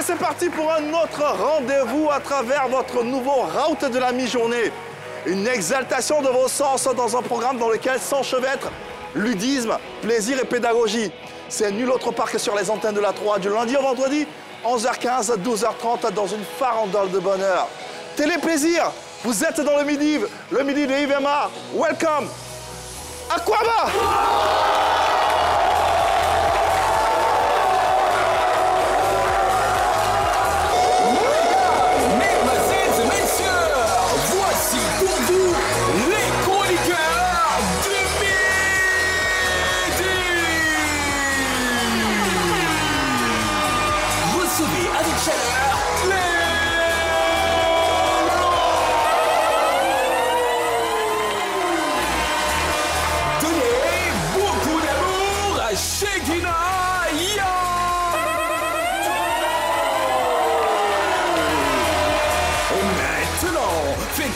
c'est parti pour un autre rendez-vous à travers votre nouveau route de la mi-journée. Une exaltation de vos sens dans un programme dans lequel s'enchevêtrent ludisme, plaisir et pédagogie. C'est nul autre part que sur les antennes de la 3 du lundi au vendredi, 11h15, 12h30 dans une farandole de bonheur. Télé-plaisir, vous êtes dans le midi de Yves Aymar. Welcome, Aquaba!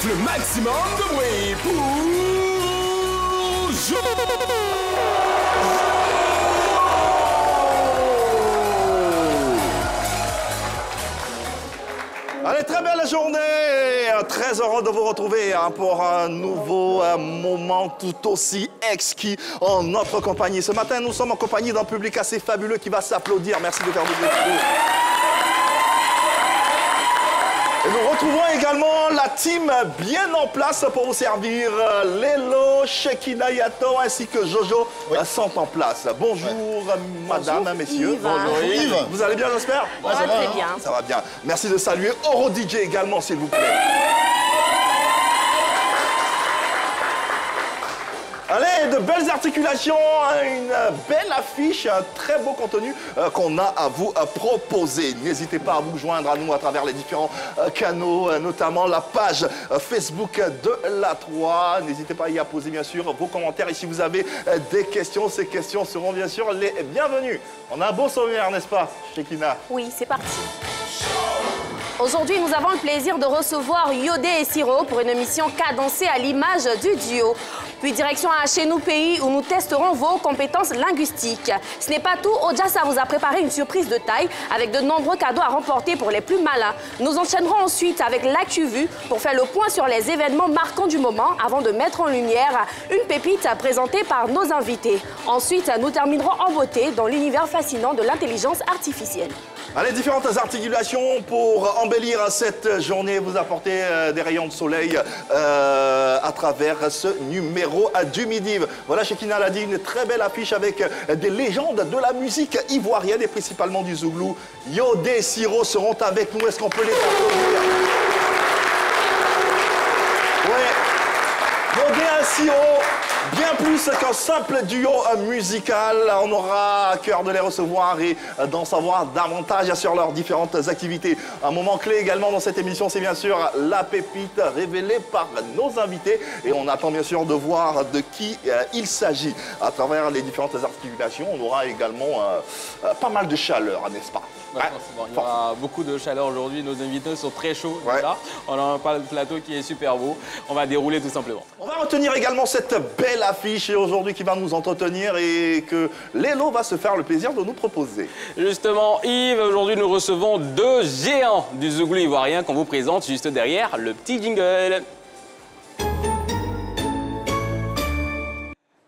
Le maximum de bruit pour Jo. Allez, très belle journée. Très heureux de vous retrouver pour un nouveau moment tout aussi exquis en notre compagnie. Ce matin, nous sommes en compagnie d'un public assez fabuleux qui va s'applaudir. Merci de faire du bruit. Et nous retrouvons également la team bien en place pour vous servir. Lélo, Shekina Yato ainsi que Jojo sont en place. Bonjour, madame, messieurs. Yves. Bonjour Yves. Vous allez bien, j'espère? Ça va très bien. Ça va bien. Merci de saluer Oro DJ également, s'il vous plaît. Allez, de belles articulations, une belle affiche, un très beau contenu qu'on a à vous proposer. N'hésitez pas à vous joindre à nous à travers les différents canaux, notamment la page Facebook de la 3. N'hésitez pas à y poser bien sûr vos commentaires. Et si vous avez des questions, ces questions seront bien sûr les bienvenues. On a un beau sommaire, n'est-ce pas, Shekina? Oui, c'est parti. Aujourd'hui, nous avons le plaisir de recevoir Yodé et Siro pour une émission cadencée à l'image du duo. Puis direction à Chez nous pays où nous testerons vos compétences linguistiques. Ce n'est pas tout, Odjassa vous a préparé une surprise de taille avec de nombreux cadeaux à remporter pour les plus malins. Nous enchaînerons ensuite avec l'ActuVu pour faire le point sur les événements marquants du moment avant de mettre en lumière une pépite présentée par nos invités. Ensuite, nous terminerons en beauté dans l'univers fascinant de l'intelligence artificielle. Allez, différentes articulations pour embellir cette journée, vous apporter des rayons de soleil à travers ce numéro du midi. Voilà, Shekina l'a dit, une très belle affiche avec des légendes de la musique ivoirienne et principalement du Zouglou. Yodé et Siro seront avec nous. Est-ce qu'on peut les applaudir? Ouais, Yodé et Siro. Bien plus qu'un simple duo musical, on aura à cœur de les recevoir et d'en savoir davantage sur leurs différentes activités. Un moment clé également dans cette émission, c'est bien sûr la pépite révélée par nos invités. Et on attend bien sûr de voir de qui il s'agit. À travers les différentes articulations, on aura également pas mal de chaleur, n'est-ce pas? Ouais, bon, il y aura beaucoup de chaleur aujourd'hui, nos invités sont très chauds. Ouais. Là. On a un plateau qui est super beau. On va dérouler tout simplement. On va retenir également cette belle affiche aujourd'hui qui va nous entretenir et que Lélo va se faire le plaisir de nous proposer. Justement, Yves, aujourd'hui nous recevons deux géants du Zouglou ivoirien qu'on vous présente juste derrière le petit jingle.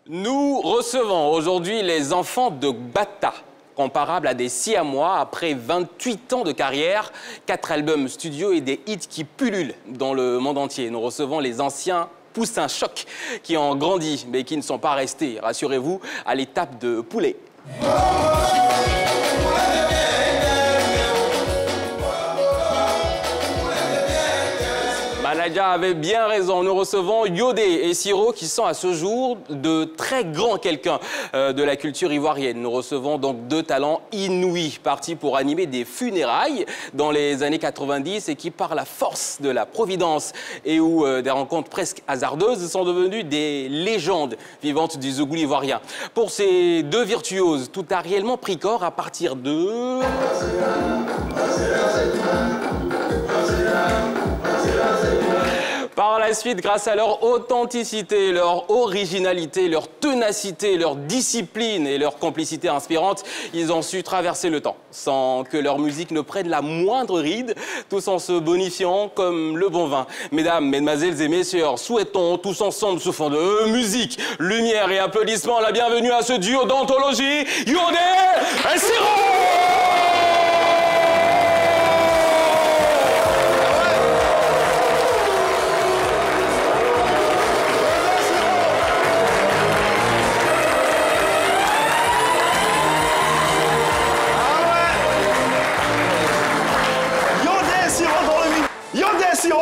Nous recevons aujourd'hui les enfants de Bata, comparables à des Siamois après 28 ans de carrière, 4 albums studio et des hits qui pullulent dans le monde entier. Nous recevons les anciens poussins choc qui ont grandi mais qui ne sont pas restés, rassurez-vous, à l'étape de poulet. Nadia avait bien raison. Nous recevons Yodé et Siro qui sont à ce jour de très grands quelqu'un de la culture ivoirienne. Nous recevons donc deux talents inouïs partis pour animer des funérailles dans les années 90 et qui, par la force de la providence et où des rencontres presque hasardeuses, sont devenus des légendes vivantes du Zouglou ivoirien. Pour ces deux virtuoses, tout a réellement pris corps à partir de... Par la suite, grâce à leur authenticité, leur originalité, leur ténacité, leur discipline et leur complicité inspirante, ils ont su traverser le temps sans que leur musique ne prenne la moindre ride, tous en se bonifiant comme le bon vin. Mesdames, mesdemoiselles et messieurs, souhaitons tous ensemble, sous fond de musique, lumière et applaudissements, la bienvenue à ce duo d'anthologie, Yodé et Siro!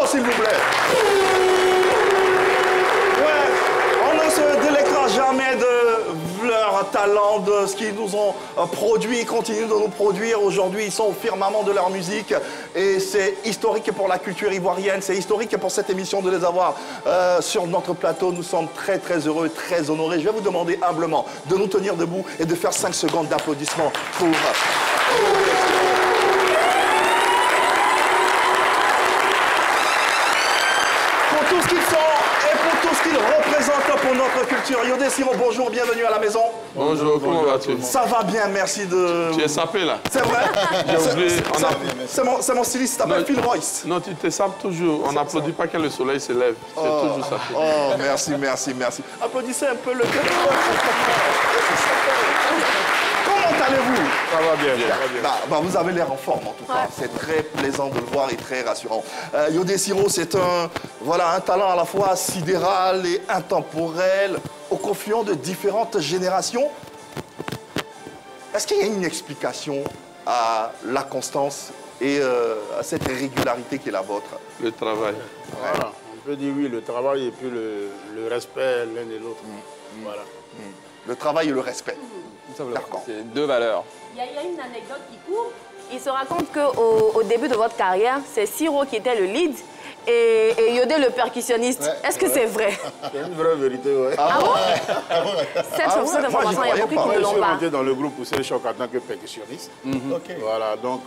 S'il vous plaît. Ouais, on ne se délectera jamais de leur talent, de ce qu'ils nous ont produit, ils continuent de nous produire. Aujourd'hui, ils sont au firmament de leur musique et c'est historique pour la culture ivoirienne, c'est historique pour cette émission de les avoir sur notre plateau. Nous sommes très très heureux, très honorés. Je vais vous demander humblement de nous tenir debout et de faire 5 secondes d'applaudissements pour... tout ce qu'ils sont et pour tout ce qu'ils représentent pour notre culture. Yodé Siro, bonjour, bienvenue à la maison. Bonjour, comment vas-tu? Ça va bien, merci de... Tu es sapé là? C'est vrai? C'est mon styliste, il s'appelle Phil Royce. Non, tu te sapes toujours. On n'applaudit pas quand le soleil se lève. C'est toujours sapé. Oh, merci, merci, merci. Applaudissez un peu le... Comment allez-vous? Ça va bien. Vous avez l'air en forme en tout cas. C'est très plaisant de le voir et très rassurant. Yodé Siro, c'est un talent à la fois sidéral et intemporel, au confluent de différentes générations. Est-ce qu'il y a une explication à la constance et à cette régularité qui est la vôtre? Le travail. Voilà. On peut dire oui, le travail et puis le respect l'un et l'autre. Voilà. Le travail et le respect. D'accord. C'est deux valeurs. Il y a une anecdote qui court. Il se raconte qu'au début de votre carrière, c'est Siro qui était le lead et Yodé le percussionniste. Est-ce que c'est vrai? C'est une vraie vérité, oui. Ah bon? Cette information, il y a beaucoup qui ne Je l'ont suis pas. rentré dans le groupe Poussé Choc en tant que percussionniste. Voilà, donc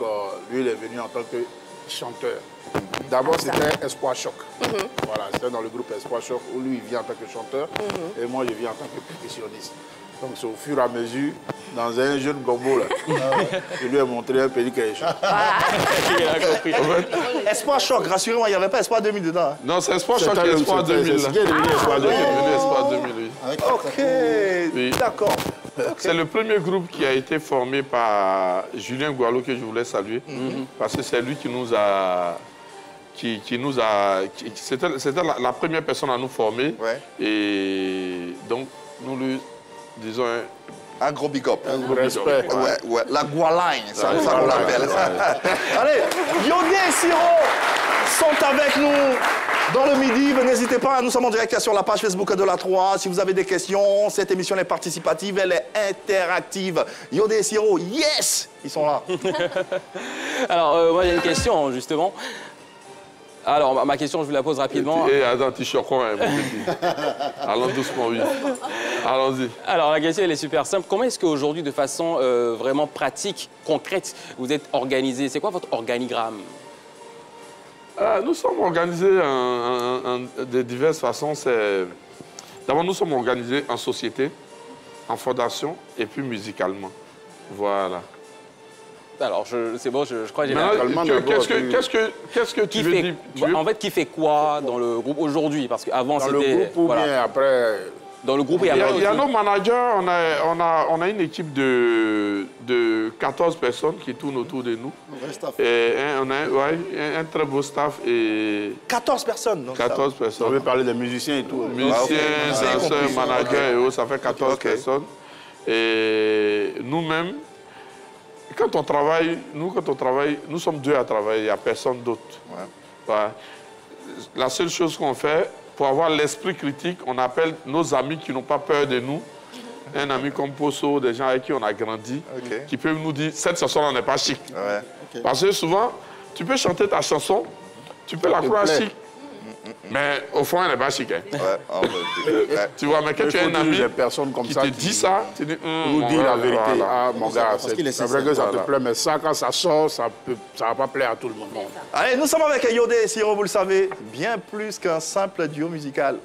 lui, il est venu en tant que chanteur. D'abord, c'était Espoir Choc. Voilà, c'était dans le groupe Espoir Choc où lui, il vient en tant que chanteur et moi, je viens en tant que percussionniste. Donc, c'est au fur et à mesure, dans un jeune gombo, là, je lui ai montré un petit quelque chose. Espoir Choc, rassurez-moi, il n'y avait pas Espoir 2000 dedans. Hein. Non, c'est Espoir Choc et Espoir 2000. C'est devenu Espoir 2000. Espoir 2000, oui. Ok, oui. D'accord. C'est le premier groupe qui a été formé par Julien Gualo, que je voulais saluer, parce que c'est lui qui nous a... C'était la première personne à nous former. Ouais. Et donc, nous lui disons un gros big up. Un gros respect. Ouais. La Gualine, ça on l'appelle. Allez, Yodé et Siro sont avec nous dans le midi. N'hésitez pas, nous sommes en direct sur la page Facebook de la 3. Si vous avez des questions, cette émission est participative, elle est interactive. Yodé et Siro, yes, ils sont là. Alors, moi, j'ai une question, justement. Alors, ma question, je vous la pose rapidement. Et attends, tu choquons, hein, mon petit. Allons doucement, oui. Allons-y. Alors, la question, elle est super simple. Comment est-ce qu'aujourd'hui, de façon vraiment pratique, concrète, vous êtes organisé? C'est quoi votre organigramme? Nous sommes organisés de diverses façons. D'abord, nous sommes organisés en société, en fondation et puis musicalement. Voilà. Alors, c'est bon, je crois que j'ai... Qu'est-ce que tu veux dire? En fait, qui fait quoi dans le groupe aujourd'hui? Parce qu'avant, c'était... Dans le groupe ou bien après... Dans le groupe, il y a nos managers, on a une équipe de 14 personnes qui tournent autour de nous. Et on a un très beau staff. Et 14 personnes donc 14 personnes. On veut parler des musiciens et tout. Musiciens, danseurs, managers et autres, ça fait 14 personnes. Et nous-mêmes, quand on travaille, nous sommes deux à travailler, il n'y a personne d'autre. Ouais. La seule chose qu'on fait, pour avoir l'esprit critique, on appelle nos amis qui n'ont pas peur de nous. Un ami comme Posso, des gens avec qui on a grandi, qui peuvent nous dire, cette chanson-là n'est pas chic. Parce que souvent, tu peux chanter ta chanson, tu peux la croire chic, Mais au fond, elle est pas chic. Hein. Ouais, tu vois, mais quand tu as un ami comme qui ça, te dit ça, tu dis... Nous dit la vérité. Voilà. Ah, mon gars, c'est vrai que ça te Voilà. plaît, mais ça, quand ça sort, ça va pas plaire à tout le monde. Allez, nous sommes avec Yodé et Siro, vous le savez, bien plus qu'un simple duo musical.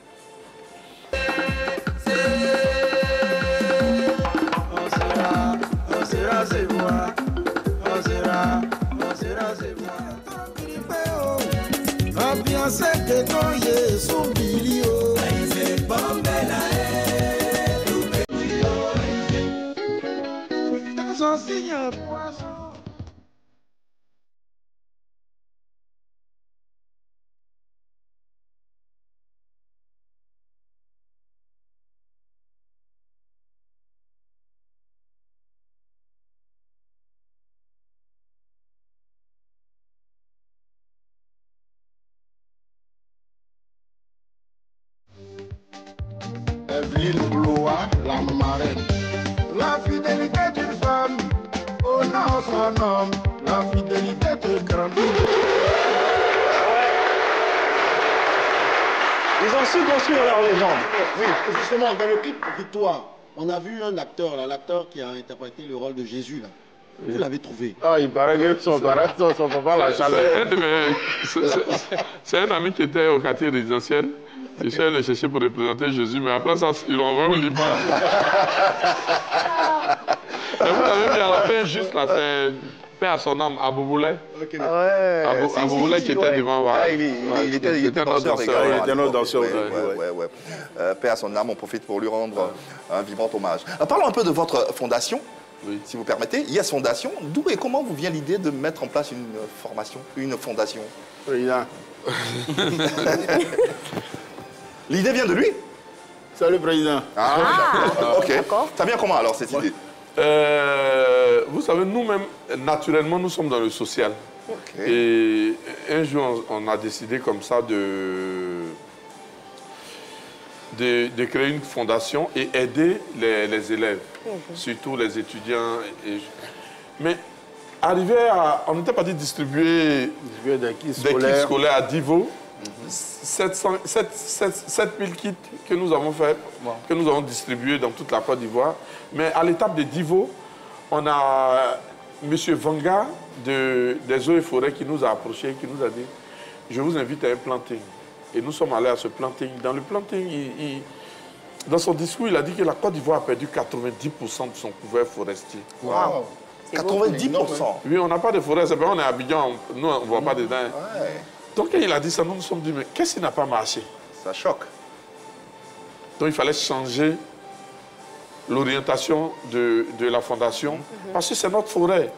Evelyne Blois, la marraine. La fidélité d'une femme honore son homme. La fidélité de grandit. Ils ont su construire leur légende. Oui, justement, dans le clip Victoire, on a vu un acteur, là, l'acteur qui a interprété le rôle de Jésus, là. Vous l'avez trouvé. Ah, il paraît que son papa l'a chaleur. C'est un ami qui était au quartier résidentiel. Il s'est allé chercher pour représenter Jésus, mais après ça, ils l'ont envoyé au Liban. Et vous avez vu à la fin, juste là, c'est Père à son âme, Abou Boulay. Abou Boulay qui était devant. Il était danseur. Il était notre danseur. Ouais. Paix à son âme, on profite pour lui rendre un vivant hommage. Parlons un peu de votre fondation, si vous permettez. Yes Fondation, d'où et comment vous vient l'idée de mettre en place une formation, une fondation? Président. L'idée vient de lui? Salut, Président. Ok. Ça vient comment alors cette idée? Vous savez, nous-mêmes, naturellement, nous sommes dans le social. Okay. Et un jour, on a décidé comme ça de créer une fondation et aider les élèves, surtout les étudiants. Mais arrivé à... On n'était pas dit distribuer des kits scolaires à Divo. 7000 kits que nous avons fait, que nous avons distribués dans toute la Côte d'Ivoire. Mais à l'étape de Divo, on a M. Vanga des Eaux et Forêts qui nous a approchés, qui nous a dit « Je vous invite à un planting ». Et nous sommes allés à ce planting. Dans le planting, dans son discours, il a dit que la Côte d'Ivoire a perdu 90% de son couvert forestier. Wow. 90%. Oui, on n'a pas de forêt, c'est pas on est à Abidjan, nous on ne voit pas dedans. Donc quand il a dit ça, nous nous sommes dit, mais qu'est-ce qui n'a pas marché? Ça choque. Donc il fallait changer l'orientation de la fondation, parce que c'est notre forêt.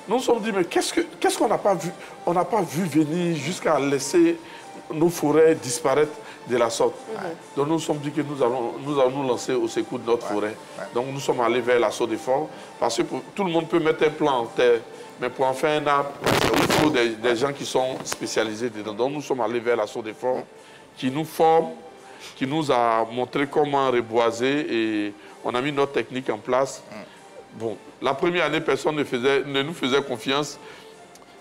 Nous nous sommes dit, mais qu'est-ce qu'on n'a pas vu? On n'a pas vu venir jusqu'à laisser nos forêts disparaître de la sorte. Donc nous nous sommes dit que nous allons nous lancer au secours de notre forêt. Donc nous sommes allés vers l'assaut des forts, parce que tout le monde peut mettre un plan en terre, mais pour en faire un arbre, il faut des gens qui sont spécialisés dedans. Donc nous sommes allés vers l'assaut des forts, qui nous forme, qui nous a montré comment reboiser et on a mis notre technique en place. Bon, la première année, personne ne nous faisait confiance.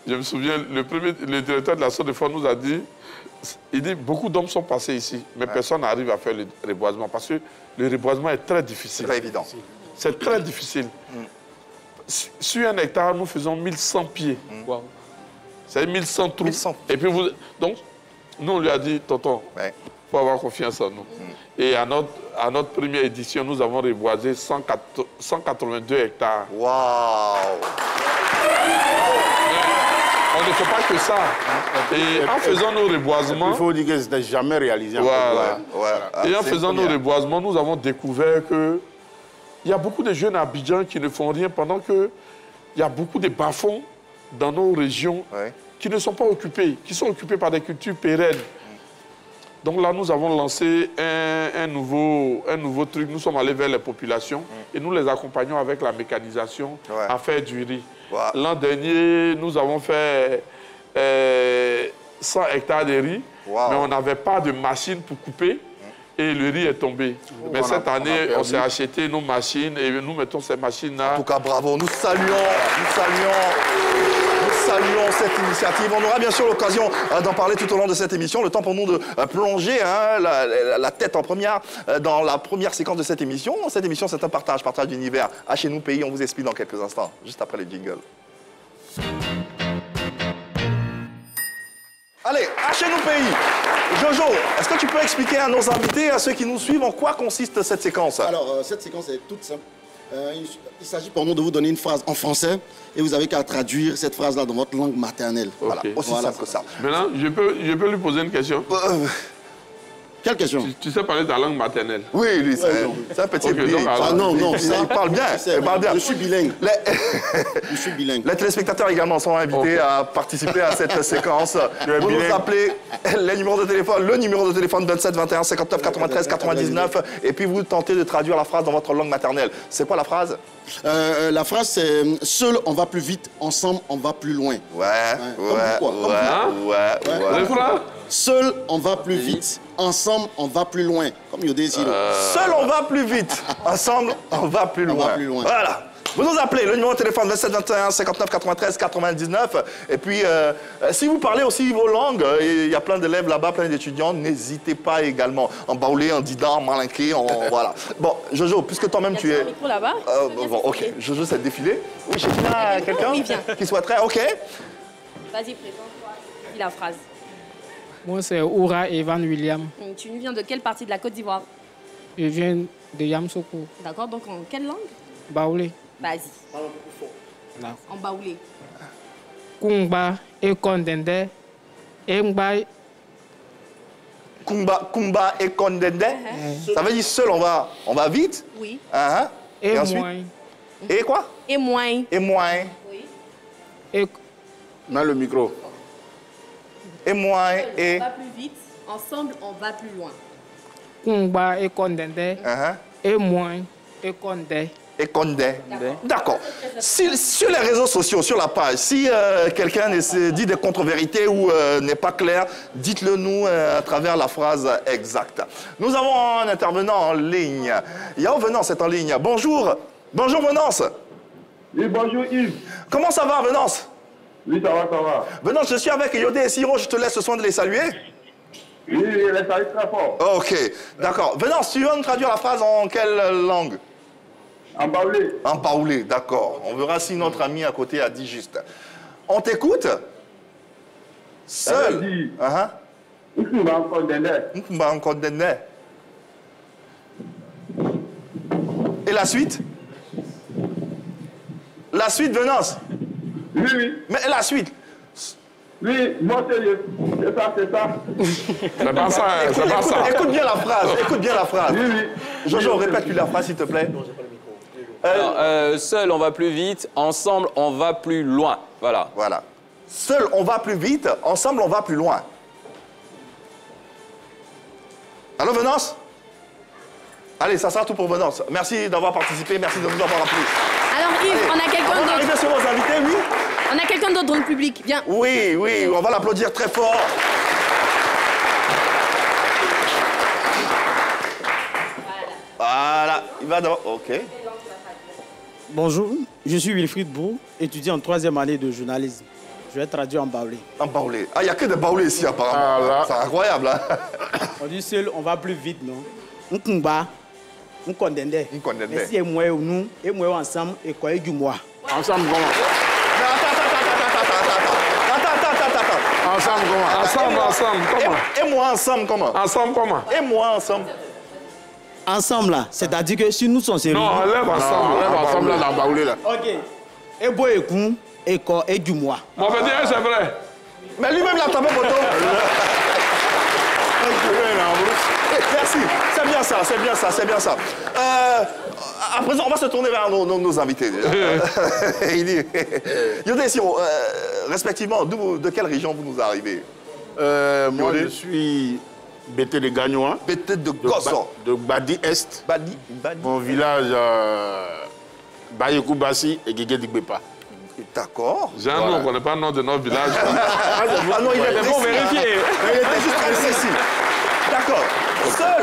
Je me souviens, le directeur de l'assaut des forts nous a dit, il dit, beaucoup d'hommes sont passés ici, mais personne n'arrive à faire le reboisement parce que le reboisement est très difficile. C'est évident. C'est très difficile. Sur un hectare, nous faisons 1100 pieds. C'est 1100 trous. 1100. Et puis donc, nous, on lui a dit, tonton, il faut avoir confiance en nous. Et à notre première édition, nous avons reboisé 182 hectares. Waouh! On ne fait pas que ça. Et en faisant nos reboisements... Il faut dire que ce n'était jamais réalisé en Côte d'Ivoire. Et en faisant nos reboisements, nous avons découvert que il y a beaucoup de jeunes à Abidjan qui ne font rien pendant qu'il y a beaucoup de bas-fonds dans nos régions qui ne sont pas occupés, qui sont occupés par des cultures pérennes. Donc là, nous avons lancé un nouveau truc. Nous sommes allés vers les populations et nous les accompagnons avec la mécanisation à faire du riz. L'an dernier, nous avons fait 100 hectares de riz, mais on n'avait pas de machine pour couper et le riz est tombé. Mais cette année, on s'est acheté nos machines et nous mettons ces machines-là. En tout cas, bravo. Nous saluons saluons cette initiative. On aura bien sûr l'occasion d'en parler tout au long de cette émission. Le temps pour nous de plonger la tête en première dans la première séquence de cette émission. Cette émission, c'est un partage d'univers. À Chez Nous Pays, on vous explique dans quelques instants, juste après les jingles. Allez, à Chez Nous Pays. Jojo, est-ce que tu peux expliquer à nos invités, à ceux qui nous suivent, en quoi consiste cette séquence? Alors, cette séquence est toute simple. Il s'agit pour nous de vous donner une phrase en français et vous avez qu'à traduire cette phrase-là dans votre langue maternelle. Okay. Voilà, aussi simple que ça. Maintenant, je peux lui poser une question. Quelle question? Tu sais parler ta langue maternelle? Oui, lui, c'est un petit bilingue. Ah non, non, il parle bien. Il parle bien. Je suis bilingue. Je suis bilingue. Les téléspectateurs également sont invités à participer à cette séquence. Vous nous appelez le numéro de téléphone 27 21 59 93 99 et puis vous tentez de traduire la phrase dans votre langue maternelle. C'est quoi la phrase? La phrase, c'est « Seul, on va plus vite. Ensemble, on va plus loin ». Seul, on va plus vite. Ensemble, on va plus loin. Comme Yodé et Siro. Seul, on va plus vite. Ensemble, on va plus loin. Voilà. Vous nous appelez, le numéro de téléphone 27 21 59 93 99. Et puis, si vous parlez aussi vos langues, il y a plein d'élèves là-bas, plein d'étudiants, n'hésitez pas également. En baoulé, en dida, en malinqué, voilà. Bon, Jojo, puisque toi-même tu es... micro là-bas. Bon, ok. Jojo, c'est défilé. Oui, j'ai là quelqu'un qui souhaiterait. Ok. Vas-y, présente-toi. Dis la phrase. Moi, c'est Oura Evan William. Tu nous viens de quelle partie de la Côte d'Ivoire? Je viens de Yamsoko. D'accord, donc en quelle langue? Baoulé. Vas-y. En baoulé. Kumba et Kondende. Kumba et Kondende. Ça veut dire seul, on va vite. Oui. Et ensuite? Moins. Et quoi? Et moins. Et moins. Oui. Et Mets le micro. Et moins. Et... On va plus vite. Ensemble, on va plus loin. Kumba et Kondende. Et moins. Et Kondé. Et Condé. D'accord. Sur les réseaux sociaux, sur la page, si quelqu'un dit des contre-vérités ou n'est pas clair, dites-le nous à travers la phrase exacte. Nous avons un intervenant en ligne. Yao Venance est en ligne. Bonjour. Bonjour Venance. Oui, bonjour Yves. Comment ça va Venance? Oui, ça va, ça va. Venance, je suis avec Yodé et Siro, je te laisse le soin de les saluer. Oui, les salue très fort. Ok, d'accord. Venance, tu vas nous traduire la phrase en quelle langue? En baoulé. En baoulé, d'accord. On verra si notre ami à côté a dit juste. On t'écoute? Seul. Et la suite? La suite, Venance? Oui, oui. Mais la suite? Oui, moi c'est ça, c'est ça. C'est pas ça, c'est pas ça. Écoute bien la phrase, écoute bien la phrase. Oui, oui. Jojo, répète-lui la phrase, s'il te plaît. Alors, seul, on va plus vite. Ensemble, on va plus loin. Voilà. Voilà. Seul, on va plus vite. Ensemble, on va plus loin. Allô, Venance? Allez, ça sera tout pour Venance. Merci d'avoir participé, merci de nous avoir appelé. Alors Yves, on a quelqu'un d'autre. On arrive sur vos invités, oui? On a quelqu'un d'autre dans le public. Viens. Oui, oui, on va l'applaudir très fort. Voilà, il va d'abord. Ok. Bonjour, je suis Wilfried Bou, étudiant en 3e année de journalisme. Je vais traduire en baoulé. En baoulé. Ah, il n'y a que des baoulés ici, apparemment. Ah, c'est incroyable, hein? On dit seul, on va plus vite, non? Nkumba, Nkondende. Nkondende. Mais si et moi ou nous, et moi ensemble, et quoi, et du moi. Ensemble, comment? Attends. Ensemble, comment? Ensemble, comment? Et moi, ensemble, comment? Ensemble, comment? Et moi, ensemble. Ensemble, là, c'est-à-dire que si nous sommes sérieux... Non, enlève ensemble. Enlève ensemble, là, dans baoulé, là. Ok. Et boy, et kou, et quoi, et du moi. Mon petit, c'est vrai. Mais lui-même, il a tapé photo. Merci. C'est bien ça, c'est bien ça, c'est bien ça. À présent, on va se tourner vers nos invités. Yodé et Siro, respectivement, de quelle région vous nous arrivez? Moi, je suis Bété de Gagnois. Bété de Gosso. De Badi Est. Badi. Mon village, Bayekou Bassi et Guégué Digbepa. D'accord. Jean, nous, on ne connaît pas le nom de notre village. Ah non, il est bon, vérifier. Il était juste très précis. D'accord. Seul,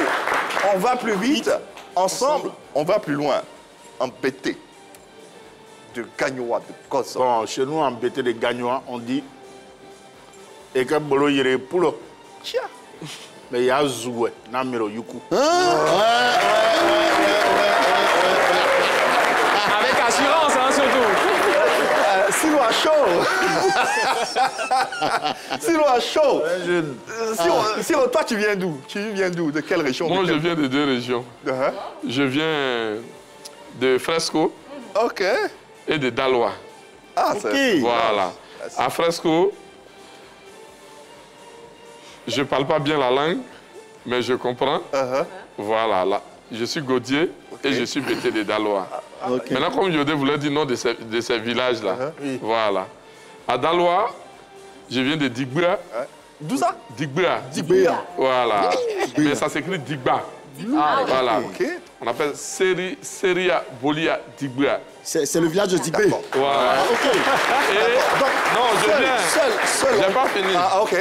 on va plus vite. Ensemble, on va plus loin. En pété. de Gagnoa, de Koso. Bon, chez nous, en BT de Gagnoa, on dit et que bolo yere poulo. Mais il y a Zoué, Namiro Yuku. Avec assurance, hein, surtout. Silo a chaud. Silo a chaud. Silo, toi, tu viens d'où? De quelle région? Moi, je viens de 2 régions. Je viens de Fresco. OK. Et de Daloa. Ah, c'est... Voilà. À Fresco, je ne parle pas bien la langue, mais je comprends. Voilà. Là. Je suis Gaudier et je suis BT de Daloa. Maintenant, comme Yodé voulait dire nom de ces villages-là. Voilà. À Daloa, je viens de Digba. D'où ça? Digba. Digba. Voilà. Mais ça s'écrit Digba. Voilà. On appelle Seria Bolia Digba. C'est le village de Digba. Voilà. Non, je viens. Seul. J'ai pas fini. Ah, OK.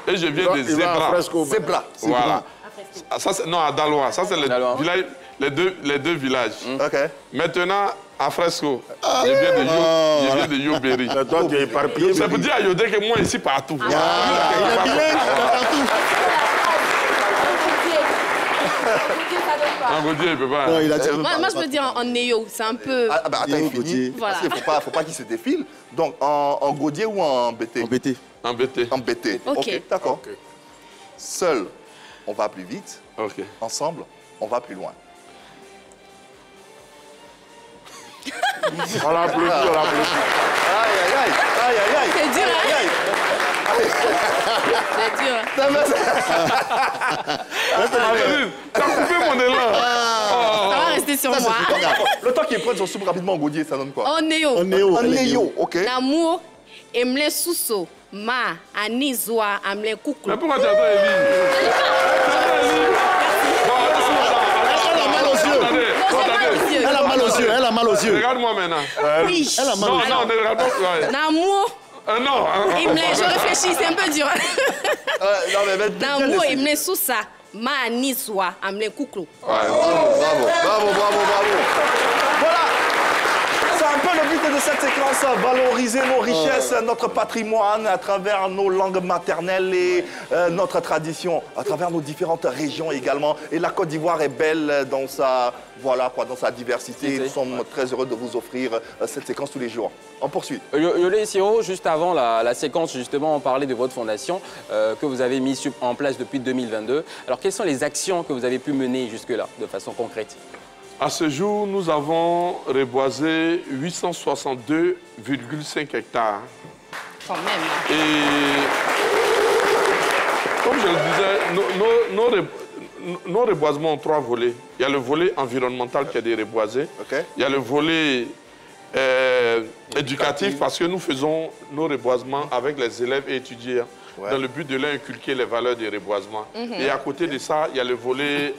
Et je viens de Zebra. Zebra. Voilà. Ça, non, à Daloa. Ça, c'est les deux villages. OK. Maintenant, à Fresco, je viens de Yoberi. C'est pour dire à Yodé que moi, ici, partout. Il est bilingue, partout. En Gaudier, il peut pas. Moi, je me dis en Néo, c'est un peu... Attends, il finit. Voilà. Parce qu'il faut pas qu'il se défile. Donc, en Gaudier ou en BT? En BT. En BT. OK. D'accord. Seul, on va plus vite. OK. Ensemble, on va plus loin. On l'applaudit. Aïe. C'est dur, hein? C'est dur. T'as coupé mon élan. Ça va rester sur moi. Le temps qu'il prenne son soupe rapidement en Gaudier, ça donne quoi? En Néo. En Néo, OK. L'amour, emle suso, ma, anizwa, amle coucou. Mais pourquoi tu as lire? Elle a mal aux yeux. Regarde-moi maintenant. Oui. Elle a mal aux yeux. Non, ne regarde pas. L'amour, Non. je réfléchis, c'est un peu dur. L'amour, mais emle susa, ma, anizwa, amle coucou. Bravo. Voilà. C'est un peu le but de cette séquence, valoriser nos richesses, notre patrimoine à travers nos langues maternelles et notre tradition, à travers nos différentes régions également. Et la Côte d'Ivoire est belle dans sa, dans sa diversité. Nous sommes très heureux de vous offrir cette séquence tous les jours. On poursuit. Yolé et Siro, juste avant la séquence, justement, on parlait de votre fondation que vous avez mise en place depuis 2022. Alors, quelles sont les actions que vous avez pu mener jusque-là, de façon concrète? À ce jour, nous avons reboisé 862,5 hectares. Quand même. Et comme je le disais, nos reboisements ont 3 volets. Il y a le volet environnemental qui est de reboiser. Il y a le volet éducatif parce que nous faisons nos reboisements avec les élèves et étudiants dans le but de leur inculquer les valeurs des reboisements. Et à côté de ça, il y a le volet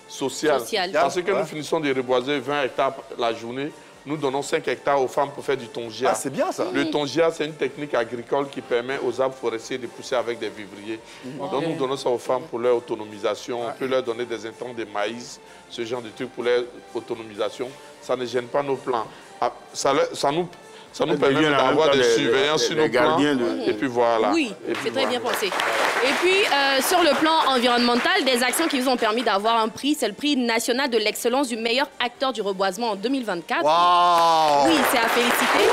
social. Parce que nous finissons de reboiser 20 hectares la journée, nous donnons 5 hectares aux femmes pour faire du tongia. Ah, c'est bien ça. Le tongia, c'est une technique agricole qui permet aux arbres forestiers de pousser avec des vivriers. Donc nous donnons ça aux femmes pour leur autonomisation. On peut leur donner des intrants de maïs, ce genre de trucs pour leur autonomisation. Ça ne gêne pas nos plans. Ça nous permet d'avoir des surveillants sur nos plans. Et puis voilà. Oui, c'est très bien pensé. Et puis, sur le plan environnemental, des actions qui vous ont permis d'avoir un prix, c'est le prix national de l'excellence du meilleur acteur du reboisement en 2024. Wow. Oui, c'est à féliciter.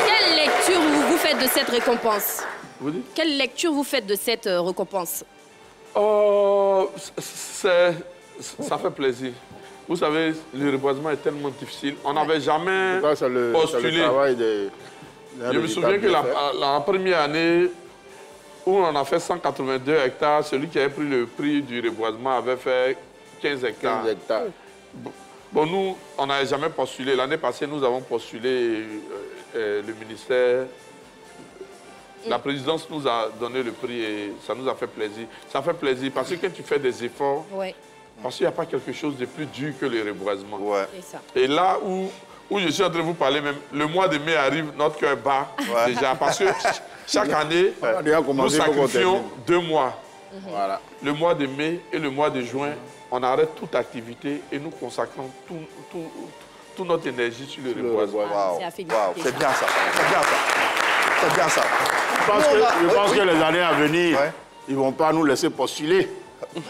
Quelle lecture vous faites de cette récompense? Vous dites? Quelle lecture vous faites de cette récompense? Oh, ça fait plaisir. Vous savez, le reboisement est tellement difficile. On n'avait jamais postulé. Je me souviens que la première année où on a fait 182 hectares, celui qui avait pris le prix du reboisement avait fait 15 hectares. Bon, nous, on n'avait jamais postulé. L'année passée, nous avons postulé le ministère. La présidence nous a donné le prix et ça nous a fait plaisir. Ça fait plaisir parce que quand tu fais des efforts, parce qu'il n'y a pas quelque chose de plus dur que le reboisement. Et là où je suis en train de vous parler, même le mois de mai arrive, notre cœur bat déjà. Parce que chaque année, nous sacrifions 2 mois. Le mois de mai et le mois de juin, on arrête toute activité et nous consacrons toute notre énergie sur le reboisement. Wow. C'est bien ça. C'est bien ça. C'est bien ça. Je pense que les années à venir, ils ne vont pas nous laisser postuler.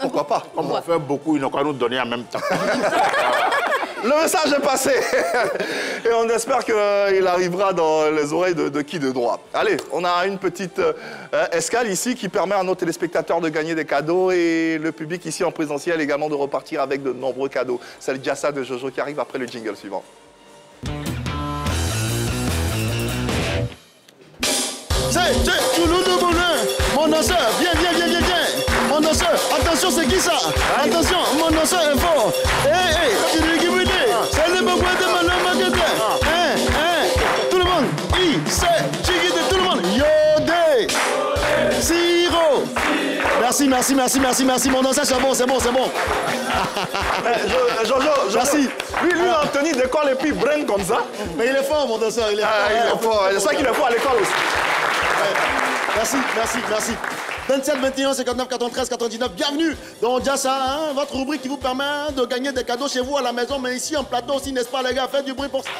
Pourquoi pas? Comme on fait beaucoup, ils n'ont qu'à nous donner en même temps. Le message est passé. Et on espère qu'il arrivera dans les oreilles de qui de droit. Allez, on a une petite escale ici qui permet à nos téléspectateurs de gagner des cadeaux et le public ici en présentiel également de repartir avec de nombreux cadeaux. C'est le Jassa de Jojo qui arrive après le jingle suivant. C'est tout le bonheur. Mon danseur, viens. Mon danseur, attention, c'est qui ça? Attention, mon danseur est fort. Tu dis qui vous dit? C'est le bon point de malheur. Tout le monde, tout le monde. Yodé, Siro. Merci, mon danseur, c'est bon. Jojo, merci. Lui, a obtenu de l'école et puis brain comme ça. Mais il est fort, mon danseur, il est fort. C'est ça qu'il est fort à l'école aussi. Merci. 27, 21, 59, 93, 99. Bienvenue dans Jassa, votre rubrique qui vous permet de gagner des cadeaux chez vous à la maison, mais ici en plateau aussi, n'est-ce pas les gars? Faites du bruit pour ça.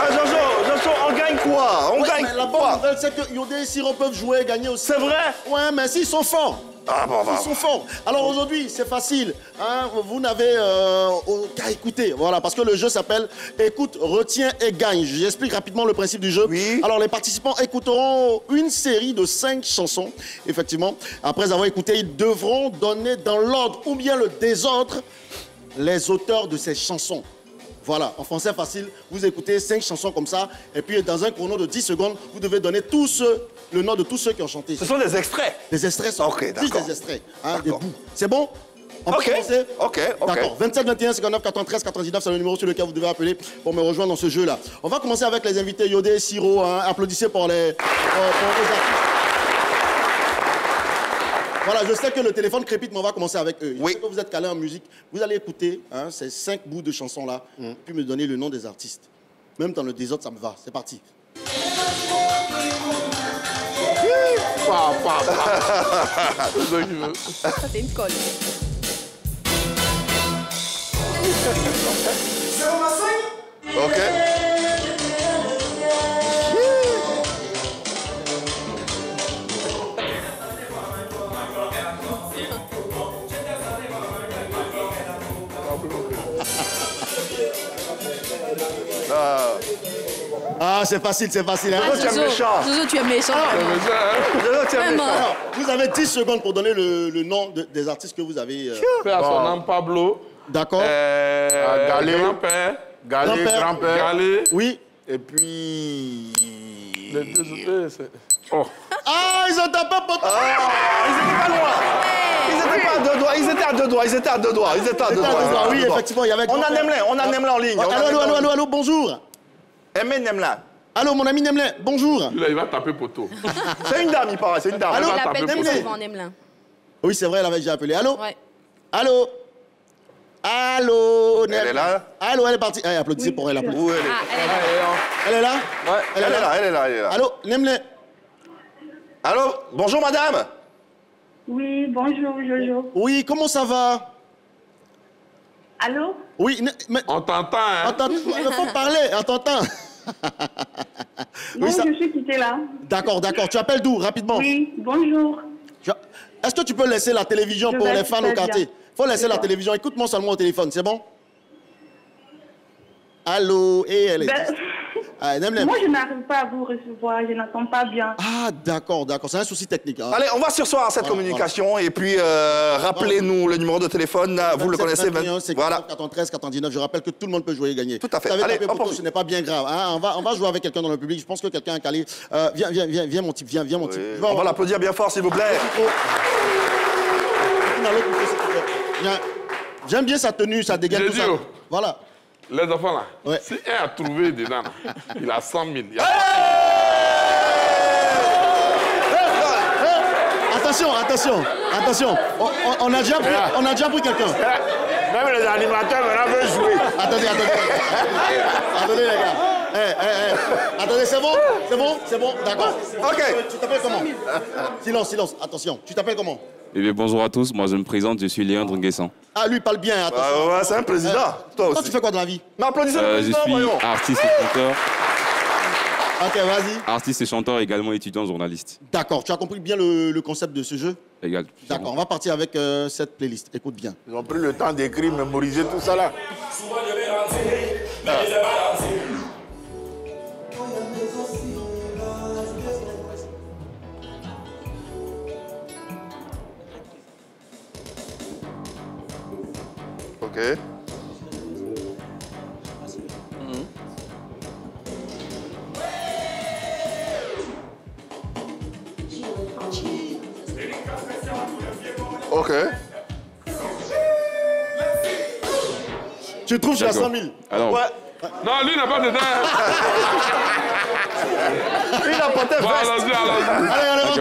Jojo, on gagne quoi? La bonne nouvelle, c'est que Yodé et Siro peuvent jouer et gagner aussi. C'est vrai? Ouais, mais s'ils sont forts. Ils sont forts. Alors aujourd'hui, c'est facile. Vous n'avez qu'à écouter. Voilà, parce que le jeu s'appelle Écoute, retiens et gagne. J'explique rapidement le principe du jeu. Oui. Alors les participants écouteront une série de 5 chansons. Effectivement, après avoir écouté, ils devront donner dans l'ordre ou bien le désordre les auteurs de ces chansons. Voilà, en français facile, vous écoutez 5 chansons comme ça, et puis dans un chrono de 10 secondes, vous devez donner le nom de tous ceux qui ont chanté. Ce sont des extraits? Des extraits sont juste des extraits, des bouts. C'est bon? On peut commencer? Ok. D'accord, 27, 21, 59, 93, 99, c'est le numéro sur lequel vous devez appeler pour me rejoindre dans ce jeu-là. On va commencer avec les invités Yodé et Siro. Applaudissez pour les artistes. Voilà, je sais que le téléphone crépite, mais on va commencer avec eux. Je sais que vous êtes calés en musique. Vous allez écouter ces 5 bouts de chansons-là, puis me donner le nom des artistes. Même dans le désordre, ça me va. C'est parti. C'est une colle. Ok. C'est facile. Jojo, tu es méchant. Jojo, tu es méchant. Alors, vous avez 10 secondes pour donner le nom des artistes que vous avez. Père à son nom, Pablo. D'accord. Galé. Grand-père. Grand-père. Galé. Oui. Et puis... Les deux autres, c'est... Oh. Ils ont tapé pour toi. Ils étaient pas loin. Ils étaient pas à 2 doigts. Ils étaient à 2 doigts. Oui, effectivement, il y avait... On a Nemlin en ligne. Allô, bonjour. Aimé Nemlin. Allô, mon ami Nemlin, bonjour. Là, il va taper poteau. C'est une dame, il paraît, c'est une dame. Allô, Il appelle très souvent Nemlin. Oui, c'est vrai, elle avait déjà appelé. Allô? Ouais. Allô? Elle est là? Allô, elle est partie. Applaudissez pour elle. Où elle est? Elle est là? Ouais, elle est là. Allô, Nemlin? Allô? Bonjour, madame? Oui, bonjour, Jojo. Oui, comment ça va? Allô? Oui, mais... On t'entend, hein? Il faut parler, on t'entend. Non, je suis quittée là. D'accord. Tu appelles d'où, rapidement? Oui, bonjour. Est-ce que tu peux laisser la télévision pour les fans au quartier? Faut laisser la télévision. Écoute-moi seulement au téléphone, c'est bon? Allô? Et elle est... Moi, je n'arrive pas à vous recevoir. Je n'entends pas bien. D'accord. C'est un souci technique. Allez, on va sursoir à cette communication et puis rappelez-nous le numéro de téléphone. Vous le connaissez. 21, voilà. 93, 99. Je rappelle que tout le monde peut jouer et gagner. Tout à fait. Allez, ce n'est pas bien grave. On va jouer avec quelqu'un dans le public. Je pense que quelqu'un est calé. Viens, mon type. Viens, mon type. On va l'applaudir bien fort, s'il vous plaît. J'aime bien sa tenue, sa dégaine. Tout ça. Voilà. Les enfants là, si un a trouvé dedans, il a 100 000. Attention. On a déjà pris quelqu'un. Même les animateurs maintenant veulent jouer. Attendez les gars. Attendez, c'est bon, d'accord. Ok. Tu t'appelles comment? Silence, attention. Tu t'appelles comment? Eh bien, bonjour à tous, moi je me présente, je suis Léandre Nguessan. Ah, lui, il parle bien, attention. Ouais, c'est un président. Toi, tu fais quoi dans la vie? Mais applaudissez le président, je suis voyons. artiste et chanteur. Ok, vas-y. Artiste et chanteur, également étudiant journaliste. D'accord, tu as compris bien le concept de ce jeu? Égal. D'accord, on va partir avec cette playlist. Écoute bien. Ils ont pris le temps d'écrire, mémoriser tout ça là. Ok. Ok. Tu trouves que j'ai à 100 000? Alors, Ouais. Non, lui n'a pas de dents. Il a porté veste. Allez, on est parti.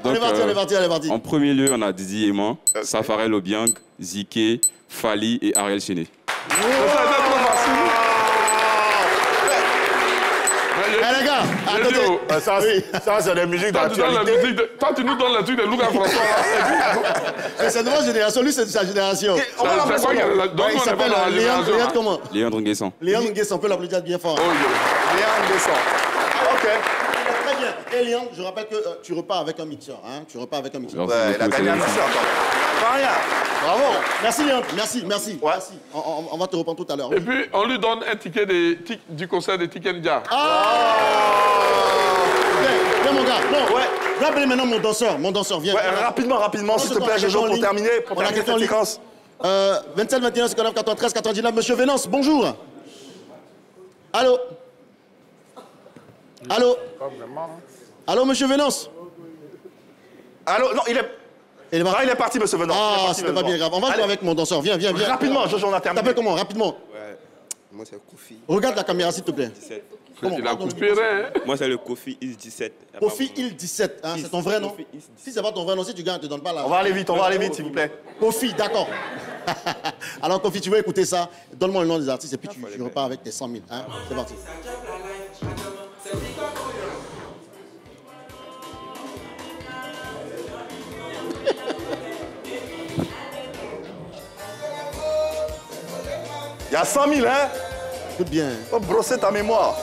Donc, on est parti. en premier lieu, on a Didi Eman, Safarel Obiang, Zike, Fali et Ariel Chené. Ça a été trop facile. Eh les gars, attendez. Ça c'est des musiques d'actualité. Toi, tu nous donnes le truc de Lucas François. C'est de votre génération, lui c'est de sa génération. Il s'appelle Léandre comment? Léandre Nguessan. Léandre Nguessan, on peut l'applaudir bien fort. Léandre Nguessan. Ok. Très bien. Et Léandre, je rappelle que tu repars avec un mixeur. Hein? Tu repars avec un mixeur. Ouais, il a gagné un mixeur. Pas rien. Bravo. Merci Léandre, merci. Merci. On va te reprendre tout à l'heure. Et puis, on lui donne un ticket du concert de Tikendia. Viens mon gars. Non, ouais. Je vais appeler maintenant mon danseur. Viens. Ouais, rapidement, s'il te plaît, Jojo, pour terminer cette séquence. 27, 21, 59, 93, 99. Monsieur Vénance, bonjour. Allô? Allô, monsieur Vénance? Allô? Non, il est parti, monsieur Vénance. Ah, c'était pas bien grave. On va jouer avec mon danseur. Viens. Rapidement, Jojo, on a terminé. T'appelles comment? Rapidement. Ouais. Moi, c'est Kofi. Regarde la caméra, s'il te plaît. 17. Comment? Il a coupé rien. Moi, c'est le Kofi Il 17. Kofi Il 17, hein, c'est ton vrai nom? Si c'est pas ton vrai nom, si tu gagnes, on te donne pas la... On va aller vite, s'il vous plaît. Kofi, d'accord. Alors, Kofi, tu veux écouter ça? Donne-moi le nom des artistes et puis tu repars avec tes 100 000. Hein? C'est parti. Il y a 100 000, hein? Écoute bien. Faut brosser ta mémoire.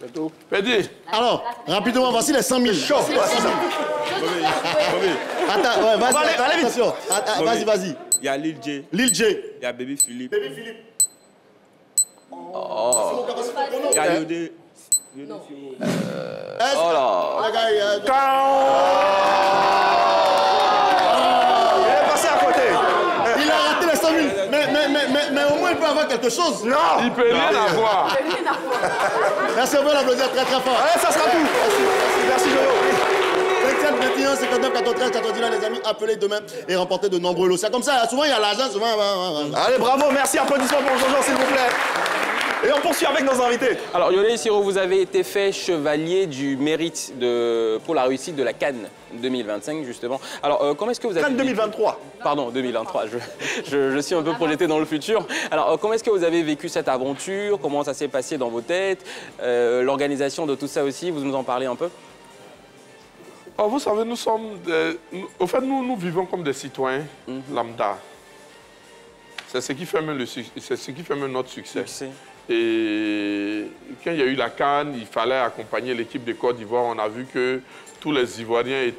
C'est tout. Pédi. Alors, rapidement, voici les 100 000. Chaud. Attends, ouais, vas-y, attention. Vas-y. Il y a Lil J. Lil J. Il y a Baby Philippe. Oh. Il y a Yodé. Oh là. Il est passé à côté. Il a raté les 100 000. Mais au moins, il peut avoir quelque chose. Non. Il peut rien avoir. Merci, on peut l'applaudir très fort. Allez, ça sera tout. Merci, Jojo. 27, 21, 59, 93, 99, les amis, appelez demain et remportez de nombreux lots. C'est comme ça, souvent il y a l'argent, souvent... Allez, bravo, merci, applaudissements pour Jojo, s'il vous plaît. Et on poursuit avec nos invités. Alors, Yodé et Siro, vous avez été fait chevalier du mérite pour la réussite de la Cannes 2025, justement. Alors, comment est-ce que vous avez... Cannes 2023. Pardon, 2023. Je suis un peu projeté dans le futur. Alors, comment est-ce que vous avez vécu cette aventure? Comment ça s'est passé dans vos têtes? L'organisation de tout ça aussi, vous nous en parlez un peu? Oh, vous savez, nous sommes... Au fait, nous vivons comme des citoyens lambda. C'est ce qui fait même notre succès. Et quand il y a eu la CAN, il fallait accompagner l'équipe de Côte d'Ivoire. On a vu que tous les Ivoiriens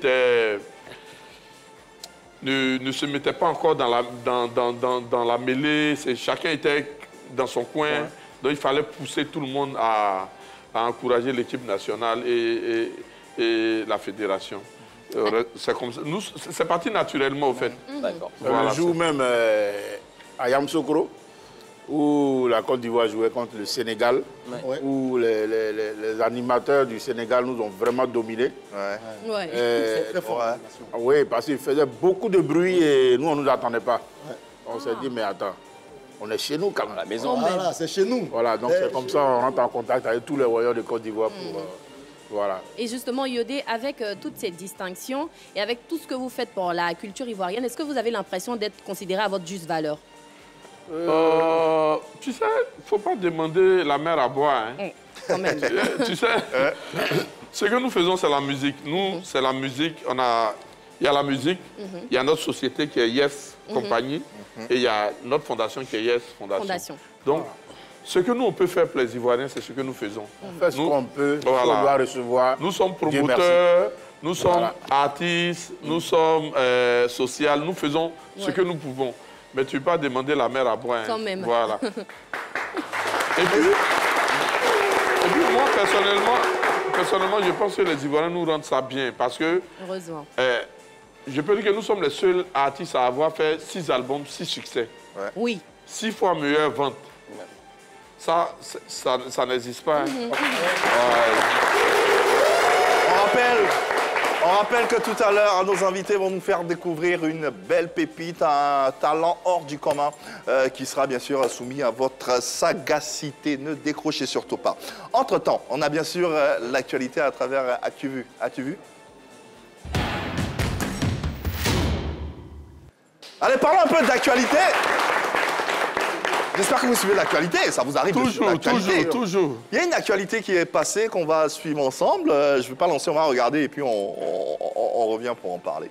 ne se mettaient pas encore dans la mêlée. Chacun était dans son coin. Ouais. Donc il fallait pousser tout le monde à encourager l'équipe nationale et la fédération. C'est comme ça. C'est parti naturellement, au fait. D'accord. Voilà, le jour même à Yamoussoukro, où la Côte d'Ivoire jouait contre le Sénégal, où les animateurs du Sénégal nous ont vraiment dominés. C'est très fort. Oui, parce qu'ils faisaient beaucoup de bruit et nous, on ne nous attendait pas. On s'est dit, mais attends, on est chez nous quand même. À la maison. Voilà, c'est chez nous. Voilà, donc c'est comme ça, on rentre en contact avec tous les royaumes de Côte d'Ivoire pour... Voilà. Et justement, Yodé, avec toutes ces distinctions et avec tout ce que vous faites pour la culture ivoirienne, est-ce que vous avez l'impression d'être considéré à votre juste valeur? Tu sais, il ne faut pas demander la mer à boire. Hein. Quand même. Tu sais, ce que nous faisons, c'est la musique. Nous, c'est la musique. Il y a la musique, il y a notre société qui est Yes Compagnie, et il y a notre fondation qui est Yes Fondation. Donc, ce que nous, on peut faire pour les Ivoiriens, c'est ce que nous faisons. On fait ce qu'on peut, on doit recevoir. Nous sommes promoteurs, nous sommes artistes, nous sommes sociaux, nous faisons ce que nous pouvons. Mais tu ne peux pas demander la mer à boire. Quand même. Voilà. Et puis, moi, personnellement, je pense que les Ivoiriens nous rendent ça bien. Parce que, heureusement. Je peux dire que nous sommes les seuls artistes à avoir fait 6 albums, 6 succès. Ouais. Oui. 6 fois meilleure vente. Ça n'existe pas. Hein. On rappelle que tout à l'heure, nos invités vont nous faire découvrir une belle pépite, un talent hors du commun qui sera bien sûr soumis à votre sagacité. Ne décrochez surtout pas. Entre-temps, on a bien sûr l'actualité à travers ActuVu. As-tu vu? Allez, parlons un peu d'actualité. J'espère que vous suivez l'actualité, ça vous arrive de suivre l'actualité. Toujours. Il y a une actualité qui est passée qu'on va suivre ensemble. Je ne vais pas lancer, on va regarder et puis on revient pour en parler.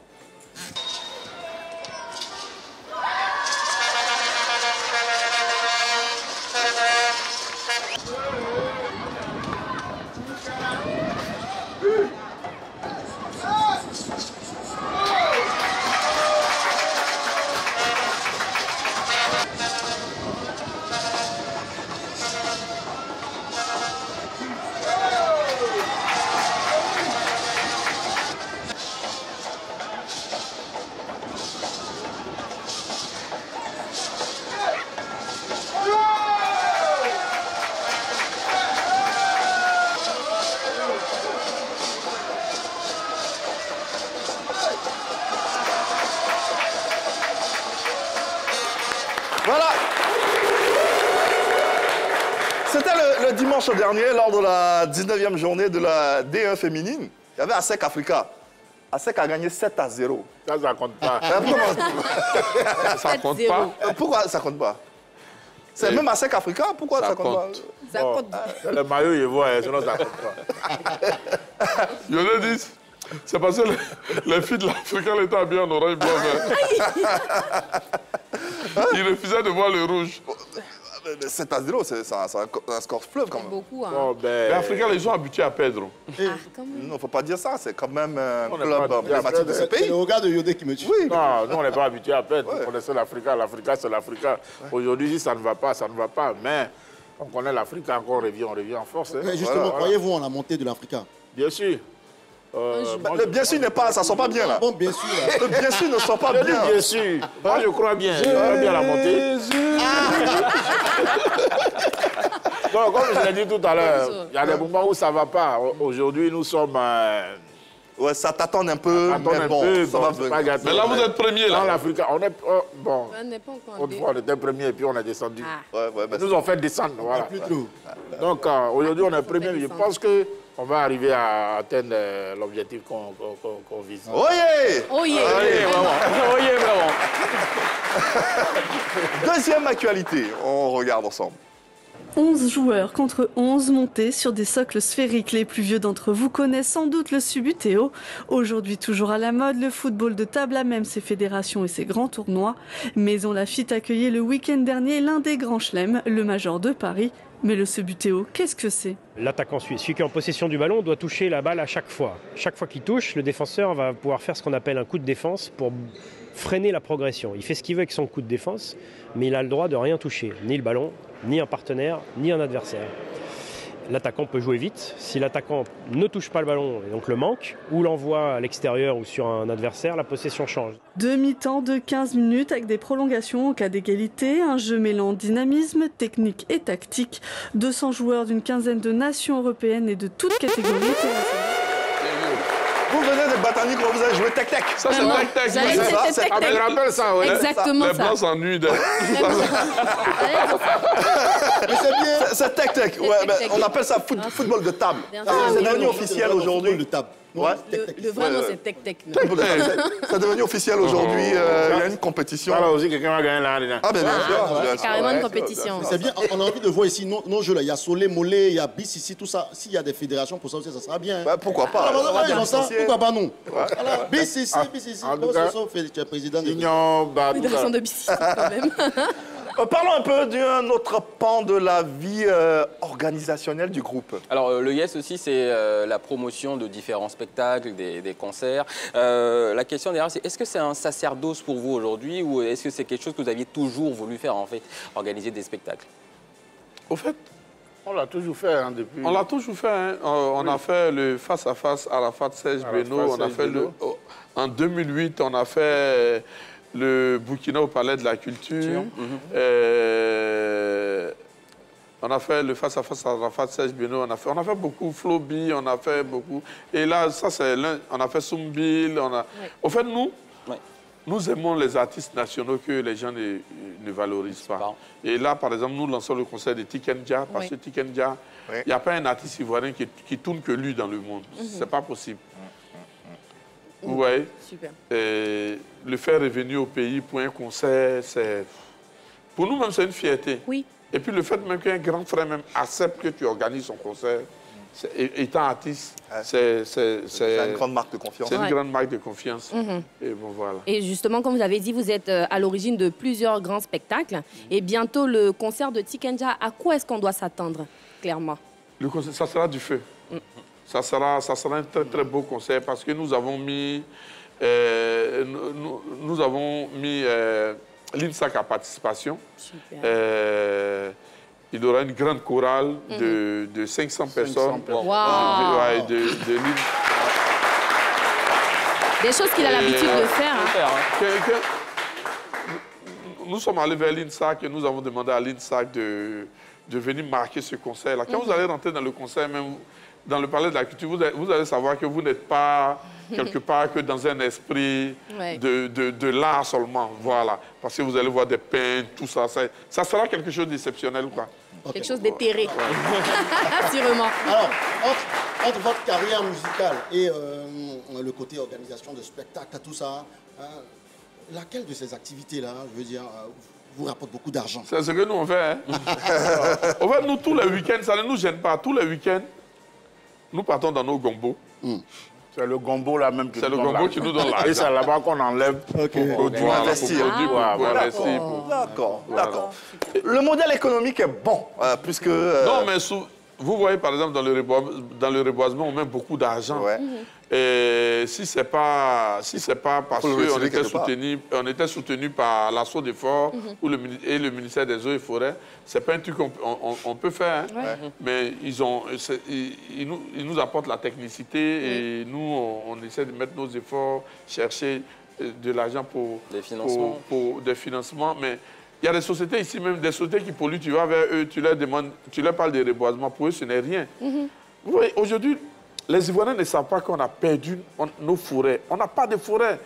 Voilà. C'était le dimanche dernier, lors de la 19e journée de la D1 féminine. Il y avait ASEC Africa. ASEC a gagné 7-0. Ça compte pas. Ça compte pas. Pourquoi ça compte pas? C'est même ASEC Africa, pourquoi ça compte pas? Ça compte. C'est le maillot, il voit, sinon ça compte pas. Je le dis. C'est parce que les filles de l'Africain étaient habillées en orange, blanc, vert. Ils refusaient de voir le rouge. 7-0, c'est un score fleuve quand même. Beaucoup, hein. Oh, Les Africains, les sont habitués à perdre. Ah, quand même. Non, il ne faut pas dire ça. C'est quand même un club emblématique de ce pays. C'est le regard de Yodé qui me tue. Oui. Non, nous, on n'est pas habitués à perdre. On connaissait l'Africa. L'Africa, c'est l'Africa. Aujourd'hui, si ça ne va pas, ça ne va pas. Mais on connaît l'Africa, encore on revient en force. Hein. Mais justement, croyez-vous en la montée de l'Africa? Bien sûr. Le bien sûr n'est pas, ça ne sent pas bien là. Bon, bien sûr. Le bien sûr ne sent pas bien. Bien sûr. Moi, je crois bien. Je crois bien la montée. Donc, comme je l'ai dit tout à l'heure, il y a des moments où ça ne va pas. Aujourd'hui, nous sommes... Ouais, ça t'attend un peu, mais bon, ça va venir. Mais là, vous êtes premier, là. Dans l'Afrique, on est... bon, On n'est pas encore autrefois, on était premier et puis on est descendu. Ouais, Ils nous ont fait descendre, voilà. Donc, aujourd'hui, on est premier. Je pense qu'on va arriver à atteindre l'objectif qu'on vise. Oyez! Oyez! Oyez, vraiment. Deuxième actualité, on regarde ensemble. 11 joueurs contre 11 montés sur des socles sphériques. Les plus vieux d'entre vous connaissent sans doute le Subbuteo. Aujourd'hui toujours à la mode, le football de table a même ses fédérations et ses grands tournois. Maison Lafitte accueillait le week-end dernier l'un des grands chelems, le Major de Paris. Mais le Subbuteo, qu'est-ce que c'est? L'attaquant suisse, celui qui est en possession du ballon, doit toucher la balle à chaque fois. Chaque fois qu'il touche, le défenseur va pouvoir faire ce qu'on appelle un coup de défense pour freiner la progression. Il fait ce qu'il veut avec son coup de défense, mais il a le droit de rien toucher, ni le ballon, ni un partenaire, ni un adversaire. L'attaquant peut jouer vite. Si l'attaquant ne touche pas le ballon et donc le manque, ou l'envoie à l'extérieur ou sur un adversaire, la possession change. Demi-temps de 15 minutes avec des prolongations en cas d'égalité, un jeu mêlant dynamisme, technique et tactique. 200 joueurs d'une quinzaine de nations européennes et de toutes catégories. Vous venez de Batani quand vous avez joué Tec-Tec. Ça, c'est Tec-Tec. Ah, mais je rappelle ça, oui. Exactement ça. Les Blancs s'ennuient de... Mais c'est bien. C'est Tec-Tec. Ouais, on appelle ça football de table. C'est devenu officiel aujourd'hui. Ouais. Le vrai nom, c'est Tech. Ça est devenu officiel aujourd'hui. Il y a une compétition. Voilà aussi, quelqu'un va gagner là-dedans. Ah, ben bien sûr. C'est carrément une compétition. C'est bien, on a envie de voir ici nos jeux là. Il y a Solé, Mollet, il y a BIS ici, tout ça. S'il y a des fédérations pour ça aussi, ça sera bien. Bah, pourquoi pas? Pourquoi pas nous? BIS ici, BIS ici. En tout cas, tu es président de Fédération de BIS quand même. Parlons un peu d'un autre pan de la vie organisationnelle du groupe. Alors, le Yes aussi, c'est la promotion de différents spectacles, des concerts. La question derrière, c'est est-ce que c'est un sacerdoce pour vous aujourd'hui ou est-ce que c'est quelque chose que vous aviez toujours voulu faire, en fait, organiser des spectacles? Au fait, on l'a toujours fait hein, depuis. On l'a toujours fait. Hein. On a fait le face-à-face Arafat-Serge Beno. On a fait en 2008, on a fait le Burkina au Palais de la Culture. On a fait le face-à-face Arafat-Serge Beno. On a fait beaucoup. Floby, on a fait beaucoup. Et là, ça, c'est on a fait Soumbil. Au fait, nous aimons les artistes nationaux que les gens ne valorisent pas. Et là, par exemple, nous lançons le concert de Tikenja, parce que Tikenja, il n'y a pas un artiste ivoirien qui tourne que lui dans le monde. C'est pas possible. Vous voyez? Super. Le faire revenir au pays pour un concert, c'est... Pour nous-mêmes, c'est une fierté. Oui. Et puis le fait même qu'un grand frère même accepte que tu organises son concert, étant artiste, c'est une grande marque de confiance. C'est une grande marque de confiance. Et bon, voilà. Et justement, comme vous avez dit, vous êtes à l'origine de plusieurs grands spectacles. Et bientôt, le concert de Tikenja, à quoi est-ce qu'on doit s'attendre, clairement? Le concert, ça sera du feu. Ça sera un très, très beau concert parce que nous avons mis... l'INSAC à participation. Il y aura une grande chorale de 500 personnes. Wow. Des choses qu'il a l'habitude de faire. Nous sommes allés vers l'INSAC et nous avons demandé à l'INSAC de venir marquer ce concert-là. Quand vous allez rentrer dans le concert, même dans le Palais de la Culture, vous allez savoir que vous n'êtes pas quelque part que dans un esprit de l'art seulement. Voilà. Parce que vous allez voir des peintres, tout ça. Ça sera quelque chose d'exceptionnel, quoi. Quelque chose d'éthéré. Sûrement. Alors, entre votre carrière musicale et le côté organisation de spectacles, tout ça, laquelle de ces activités-là, je veux dire, vous rapporte beaucoup d'argent? C'est ce que nous on fait. Hein? En fait, nous, tous les week-ends, ça ne nous gêne pas. Tous les week-ends, nous partons dans nos gombos. C'est le gombo là même qui nous donne l'argent. C'est le gombo qui nous donne l'argent. Et c'est là-bas qu'on enlève pour investir. D'accord. Le modèle économique est bon, puisque... Non, mais vous voyez, par exemple, dans le reboisement, on met beaucoup d'argent. Et si ce n'est pas parce qu'on était soutenu par l'assaut des forts et le ministère des Eaux et Forêts, ce n'est pas un truc qu'on peut faire. Hein. Mais ils nous apportent la technicité et nous, on essaie de mettre nos efforts, chercher de l'argent pour des financements. Mais il y a des sociétés ici, même des sociétés qui polluent, tu vas vers eux, tu leur parles de reboisement. Pour eux, ce n'est rien. Vous voyez, aujourd'hui, les Ivoiriens ne savent pas qu'on a perdu nos forêts. On n'a pas de forêt.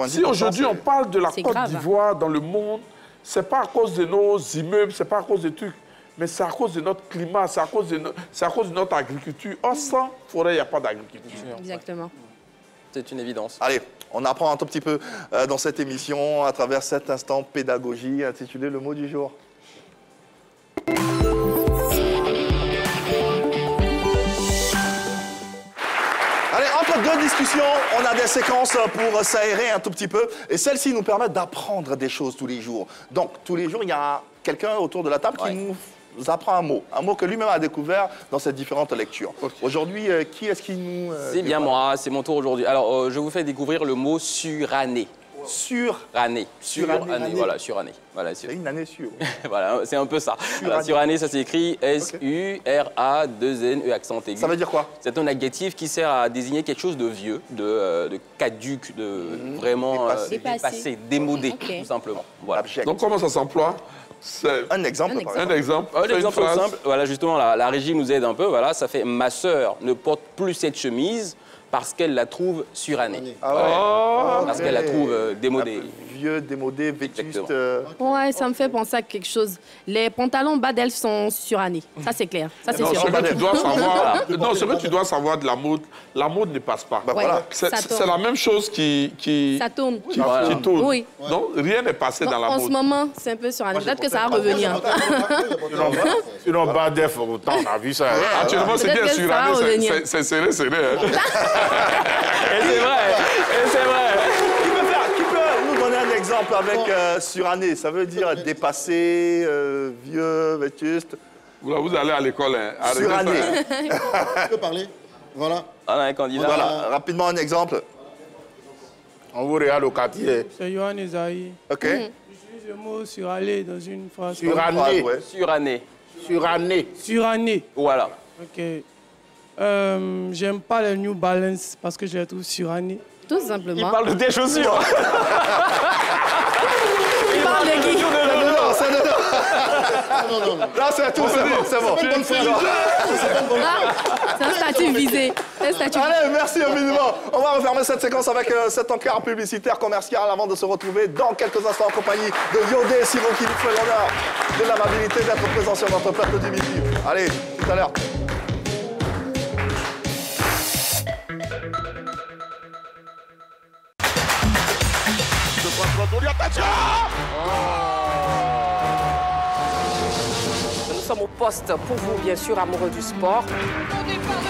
Si aujourd'hui on parle de la Côte d'Ivoire dans le monde, ce n'est pas à cause de nos immeubles, ce n'est pas à cause de trucs, mais c'est à cause de notre climat, c'est à cause de notre agriculture. Or, sans forêt, il n'y a pas d'agriculture. Exactement. C'est une évidence. Allez, on apprend un tout petit peu dans cette émission à travers cet instant pédagogie intitulé Le mot du jour. Allez, entre deux discussions, on a des séquences pour s'aérer un tout petit peu. Et celles-ci nous permettent d'apprendre des choses tous les jours. Donc, tous les jours, il y a quelqu'un autour de la table qui nous apprend un mot que lui-même a découvert dans ses différentes lectures. Aujourd'hui, qui est-ce qui nous... C'est bien moi, c'est mon tour aujourd'hui. Alors, je vous fais découvrir le mot suranné. Surannée. Voilà, surannée. Voilà, c'est une année sûre. Voilà, c'est un peu ça. Surannée, ça s'écrit S-U-R-A-2-N-E accent aigu. Ça veut dire quoi? C'est un adjectif qui sert à désigner quelque chose de vieux, de caduc, de vraiment dépassé, démodé, tout simplement. Voilà. Donc, comment ça s'emploie? Un exemple. Un exemple simple. Voilà, justement, la régie nous aide un peu. Voilà, ça fait « Ma sœur ne porte plus cette chemise parce qu'elle la trouve surannée. Parce qu'elle la trouve démodée. vieux, démodés, vétustes. Ouais, ça me fait penser à quelque chose. Les pantalons bas d'elfe sont surannés. Ça, c'est clair. Ça, c'est sûr. Ce que tu dois savoir, non, ce que tu dois savoir de la mode ne passe pas. Voilà. C'est la même chose ça tourne. Qui tourne. Oui. Donc, rien n'est passé dans la mode. En ce moment, c'est un peu suranné. Peut-être que ça va revenir. Sinon, bas d'elfe, autant on a vu ça. Actuellement, c'est bien suranné, c'est serré. Et c'est vrai. Qui peut nous donner un exemple avec suranné? Ça veut dire dépassé, vieux, vétuste. Vous allez à l'école. Suranné. Tu peux parler? Voilà. On a un candidat. Voilà, rapidement un exemple. On vous regarde au quartier. C'est Yohan Esaïe. OK. J'utilise le mot suranné dans une phrase. Suranné. Suranné. Suranné. Suranné. Voilà. OK. J'aime pas les New Balance parce que je les trouve surannés. Tout simplement. Il parle de tes chaussures. Il parle de qui? Non. Là, c'est tout, c'est bon. C'est un statut visé. Allez, merci infiniment. On va refermer cette séquence avec cet encart publicitaire commercial avant de se retrouver dans quelques instants en compagnie de Yodé et Siro qui nous fait l'honneur de l'amabilité d'être présent sur notre plateau du midi. Allez, tout à l'heure. Nous sommes au poste pour vous, bien sûr, amoureux du sport. Au départ de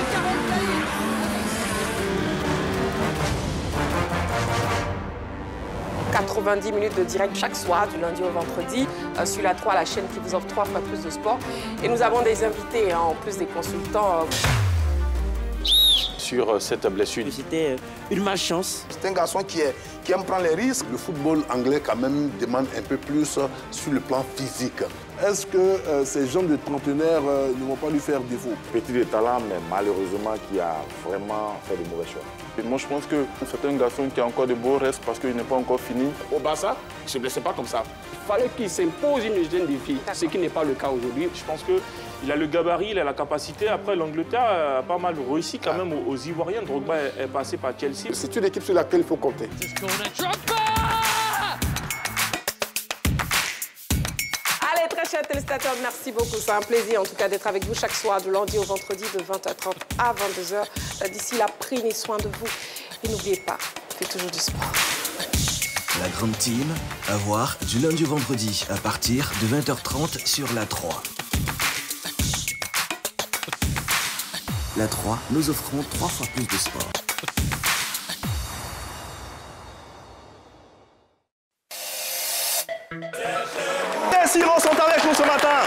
90 minutes de direct chaque soir, du lundi au vendredi, sur la 3, la chaîne qui vous offre 3 fois plus de sport. Et nous avons des invités, en plus des consultants. Sur cette blessure. C'était une malchance. C'est un garçon qui aime prendre les risques. Le football anglais, quand même, demande un peu plus sur le plan physique. Est-ce que ces jeunes de trentenaires ne vont pas lui faire défaut? Petit de talent, mais malheureusement, qui a vraiment fait de mauvais choix. Et moi, je pense que c'est un garçon qui a encore de beaux restes parce qu'il n'est pas encore fini. Au Barça, il ne se blessait pas comme ça. Il fallait qu'il s'impose une hygiène de vie, ce qui n'est pas le cas aujourd'hui. Je pense qu'il a le gabarit, il a la capacité. Après, l'Angleterre a pas mal réussi quand même aux Ivoiriens. Drogba est passé par Chelsea. C'est une équipe sur laquelle il faut compter. Allez, très chers téléspectateurs, merci beaucoup. C'est un plaisir, en tout cas, d'être avec vous chaque soir, du lundi au vendredi, de 20h30 à 22h. D'ici là, prenez soin de vous. Et n'oubliez pas, faites toujours du sport. La grande team, à voir du lundi au vendredi à partir de 20h30 sur la 3. La 3, nous offrons 3 fois plus de sport. Les Siro sont avec nous ce matin.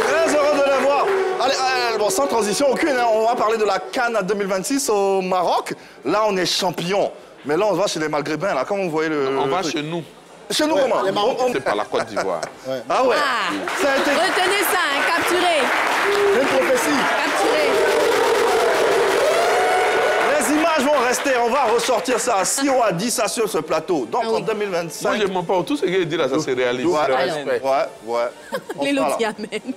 Très heureux de les voir. Allez, bon, sans transition aucune, hein, on va parler de la CAN 2026 au Maroc. Là, on est champion. Mais là, on va chez les Maghrébins. Là, comment vous voyez le... On va chez nous. Chez nous, comment? C'est pas la Côte d'Ivoire. Ouais. Ah ouais. Ça a été... Retenez ça, hein, capturé. Une prophétie. Capturé. Les images vont rester, on va ressortir ça. Siro a dit ça sur ce plateau. Donc en 2025... Moi, je ne mens pas. Tout ce qu'il dit là, ça se réalise. Ouais. Les lots qui amènent.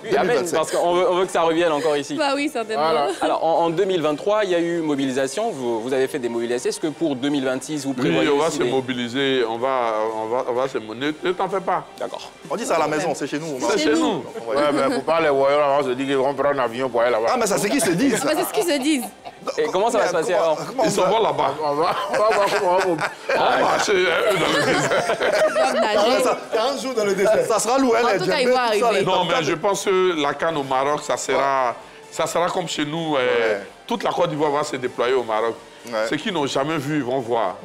Oui, amène, parce qu'on veut que ça revienne encore ici. Bah oui, certainement. Voilà. Alors, en 2023, il y a eu mobilisation. Vous avez fait des mobilisations. Est-ce que pour 2026, vous prévoyez on va se mobiliser. On va se mobiliser. Ne t'en fais pas. D'accord. On dit ça à la maison, c'est chez nous. C'est chez nous. Ouais, mais il ne faut pas les voyants là, on se dit qu'ils vont prendre un avion pour aller là-bas. Ah, mais ça, c'est qui se disent. C'est ce qu'ils se disent. Et comment ça va se passer alors? Ils s'en vont là-bas. On va voir comment on va marcher dans le désert. 40 jours dans le désert. Ça sera loin. En tout cas, ils vont arriver. Non, mais je pense que la CAN au Maroc, ça sera comme chez nous. Toute la Côte d'Ivoire va se déployer au Maroc. Ceux qui n'ont jamais vu, ils vont voir.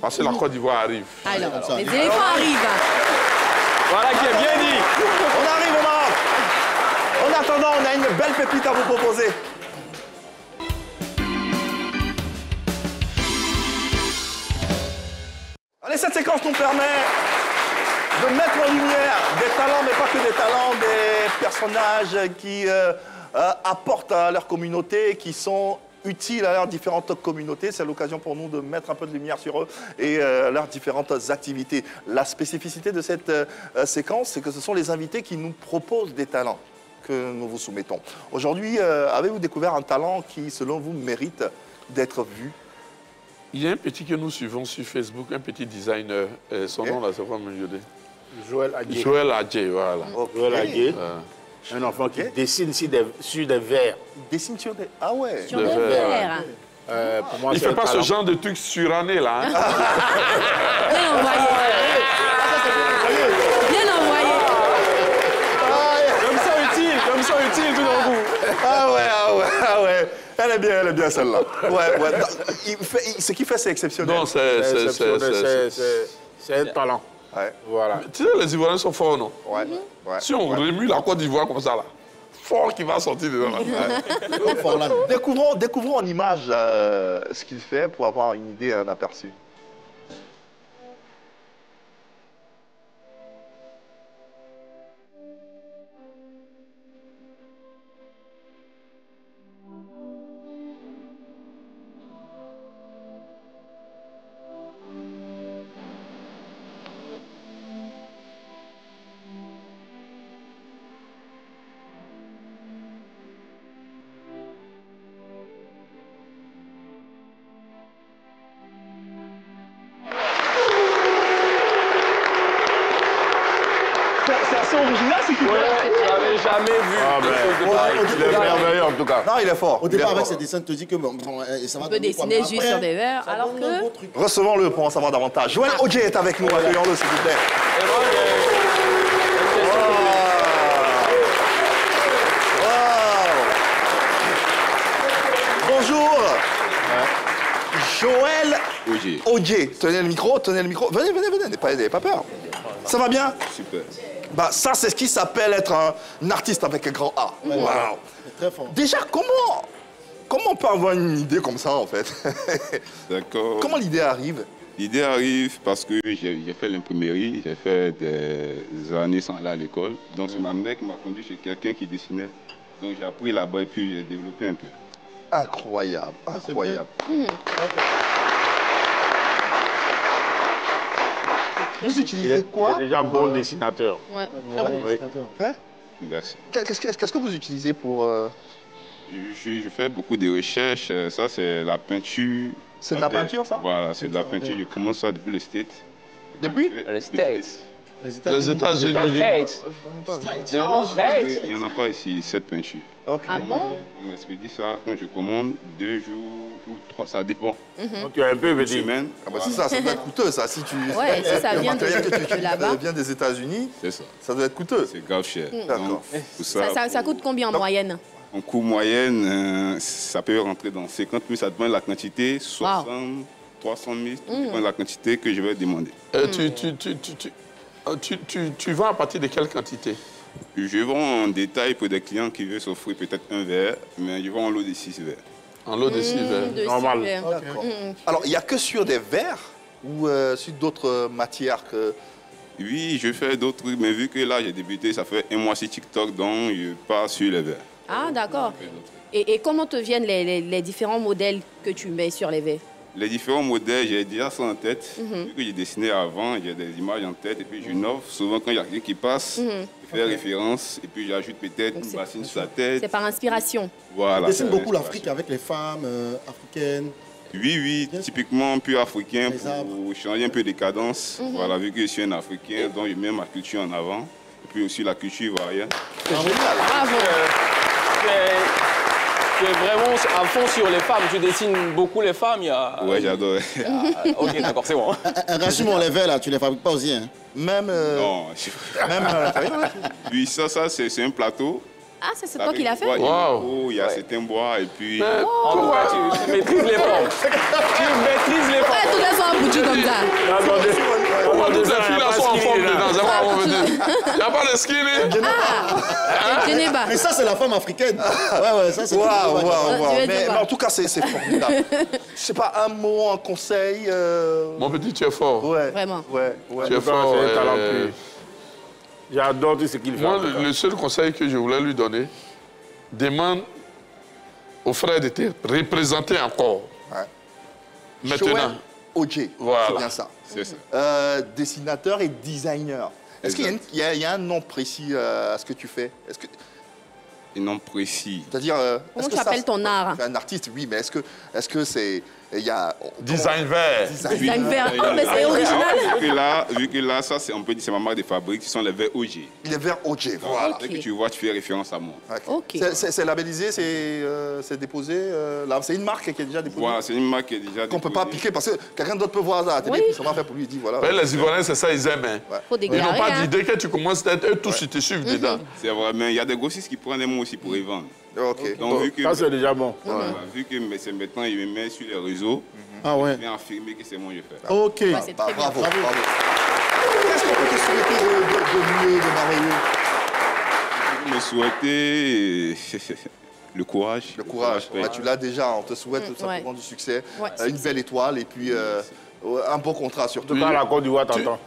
Parce que la Côte d'Ivoire arrive. Alors, les éléphants arrivent. Voilà qui est bien dit. On arrive au Maroc. En attendant, on a une belle pépite à vous proposer. Allez, cette séquence nous permet de mettre en lumière des talents, mais pas que des talents, des personnages qui apportent à leur communauté, qui sont utiles à leurs différentes communautés. C'est l'occasion pour nous de mettre un peu de lumière sur eux et leurs différentes activités. La spécificité de cette séquence, c'est que ce sont les invités qui nous proposent des talents que nous vous soumettons. Aujourd'hui, avez-vous découvert un talent qui, selon vous, mérite d'être vu? Il y a un petit que nous suivons sur Facebook, un petit designer. Son nom, là, c'est quoi, M. Yodé? Joël Adjé. Joël Adjé, voilà. Joël Adjé. Un enfant qui dessine sur des verres. Il dessine sur des... Ah ouais. Sur des verres. Pour moi, il ne fait pas ce genre de truc suranné, là. Hein. Bien envoyé. Bien envoyé. Comme ça utile, tout d'un coup. Ah ouais. Elle est bien celle-là. Ouais. Ce qu'il fait, c'est exceptionnel. Non, c'est un talent. Ouais. Voilà. Tu sais, les Ivoiriens sont forts, non? Ouais. Si on remue la Côte d'Ivoire comme ça, là, fort qui va sortir dedans. Là. Découvrons en image ce qu'il fait pour avoir une idée, un aperçu. C'est original, ce qu'il fait. Je n'avais jamais vu. Il est merveilleux, en tout cas. Non, il est fort. Au départ, avec ces dessins, tu te dis que ça va... On peut dessiner juste sur des verres, alors que... Recevons-le pour en savoir davantage. Joël Adjé est avec nous. Accueillons-le, s'il vous plaît. Bonjour. Joël Adjé. Tenez le micro. Venez, n'ayez pas peur. Ça va bien? Super. Bah, ça, c'est ce qui s'appelle être un artiste avec un grand A. Ouais, wow. Très fort. Déjà, comment on peut avoir une idée comme ça, en fait? D'accord. Comment l'idée arrive? L'idée arrive parce que j'ai fait l'imprimerie, j'ai fait des années sans aller à l'école. Donc, c'est ma mère qui m'a conduit chez quelqu'un qui dessinait. Donc, j'ai appris là-bas et puis j'ai développé un peu. Incroyable. Vous utilisez quoi? Il est déjà un bon dessinateur. Ouais. Hein? Merci. Qu'est-ce que vous utilisez pour... Je fais beaucoup de recherches. Ça, c'est la peinture. C'est de la peinture, ça? Voilà, c'est de la peinture. Je commence ça depuis le States. Depuis? Les States. Les États-Unis. Il n'y en a pas ici, cette peinture. Okay. Ah bon? On m'expédie ça quand je commande 2 jours ou 3, ça dépend. Donc tu as un peu Une semaine. Ah bah c'est ça doit être coûteux, ça. Si tu... Ouais, si ça vient de là-bas. vient des États-Unis, c'est ça. Ça doit être coûteux. C'est grave cher. D'accord. Ça coûte combien en moyenne? En coût moyenne, ça peut rentrer dans 50 000, ça dépend de la quantité, 60, 300 000, ça dépend de la quantité que je vais demander. Tu vends à partir de quelle quantité? Je vends en détail pour des clients qui veulent s'offrir peut-être un verre, mais je vends en lot de 6 verres. En lot de 6 verres? Normal. D'accord. Alors, il n'y a que sur des verres ou sur d'autres matières que... Oui, je fais d'autres trucs, mais vu que là, j'ai débuté, ça fait 1 mois sur TikTok, donc je pars sur les verres. Ah, d'accord. Et comment te viennent les différents modèles que tu mets sur les verres? Les différents modèles, j'ai déjà ça en tête. Vu que j'ai dessiné avant, j'ai des images en tête et puis j'innove. Souvent, quand il y a quelqu'un qui passe, je fais référence et puis j'ajoute peut-être une bassine sur sa tête. C'est par inspiration. Voilà. Tu dessines beaucoup l'Afrique avec les femmes africaines. Oui, typiquement plus africain pour changer un peu de cadence. Voilà, vu que je suis un Africain, donc je mets ma culture en avant. Et puis aussi la culture ivoirienne. C'est génial. Bravo. Tu es vraiment à fond sur les femmes. Tu dessines beaucoup les femmes. Ouais, j'adore. Ok, d'accord, c'est bon. Rassure-moi, les verres, là, tu les fabriques pas aussi, hein? Même... Non. Même à l'intérieur. Oui, ça c'est un plateau. Ah, ça, c'est toi qui l'as fait? Il y a certains bois et puis... En tout cas, tu maîtrises les formes. Tu maîtrises les formes. Tout est en boutique comme ça. Pourquoi toutes les filles là sont en forme dedans? Il n'y a pas de skinny? Geneva. Mais ça, c'est la femme africaine. Ouais, ça, c'est... Mais en tout cas, c'est formidable. Je sais pas, un mot, un conseil... Mon petit, tu es fort. Ouais. Vraiment. Ouais. Tu es fort. C'est talentueux. J'adore tout ce qu'il fait. Moi, le seul conseil que je voulais lui donner, demande aux frères de te représenter encore. Ouais. Maintenant. Joël Adjé, voilà. c'est bien ça. C'est ça. Dessinateur et designer. Est-ce qu'il y a un nom précis à ce que tu fais? Un nom précis. C'est-à-dire... Comment tu appelles ton art? Tu es un artiste, oui, mais est-ce que c'est Et il y a... Design vert. Design vert. Oh, mais c'est original. Vu que là, ça, on peut dire c'est ma marque de fabrique, ce sont les verres OG. Les verres OG, voilà. Dès que tu vois, tu fais référence à moi. Okay. C'est labellisé, c'est déposé, c'est une marque qui est déjà déposée. Voilà, c'est une marque qui est déjà déposée. Qu'on ne peut pas piquer parce que quelqu'un d'autre peut voir ça à la télé, puis ça va faire pour lui, il dit voilà. Ouais, les Ivoiriens, c'est ça, ils aiment. Hein. Faut ils n'ont pas dit, dès que tu commences, eux tous, ils te suivent dedans. C'est vrai, mais il y a des grossistes qui prennent les mots aussi pour les vendre. Donc, vu que, ça, c'est déjà bon. Vu que c'est maintenant, ils me mettent sur les réseaux, je viens affirmer que c'est moi qui fais. Ok. Bravo. Qu'est-ce qu'on peut te souhaiter de mieux, de merveilleux? Je me souhaiter le courage. Le courage. Tu l'as déjà, on te souhaite tout simplement du succès, une belle étoile et puis un beau contrat surtout. Tout à la Côte d'Ivoire, t'entends.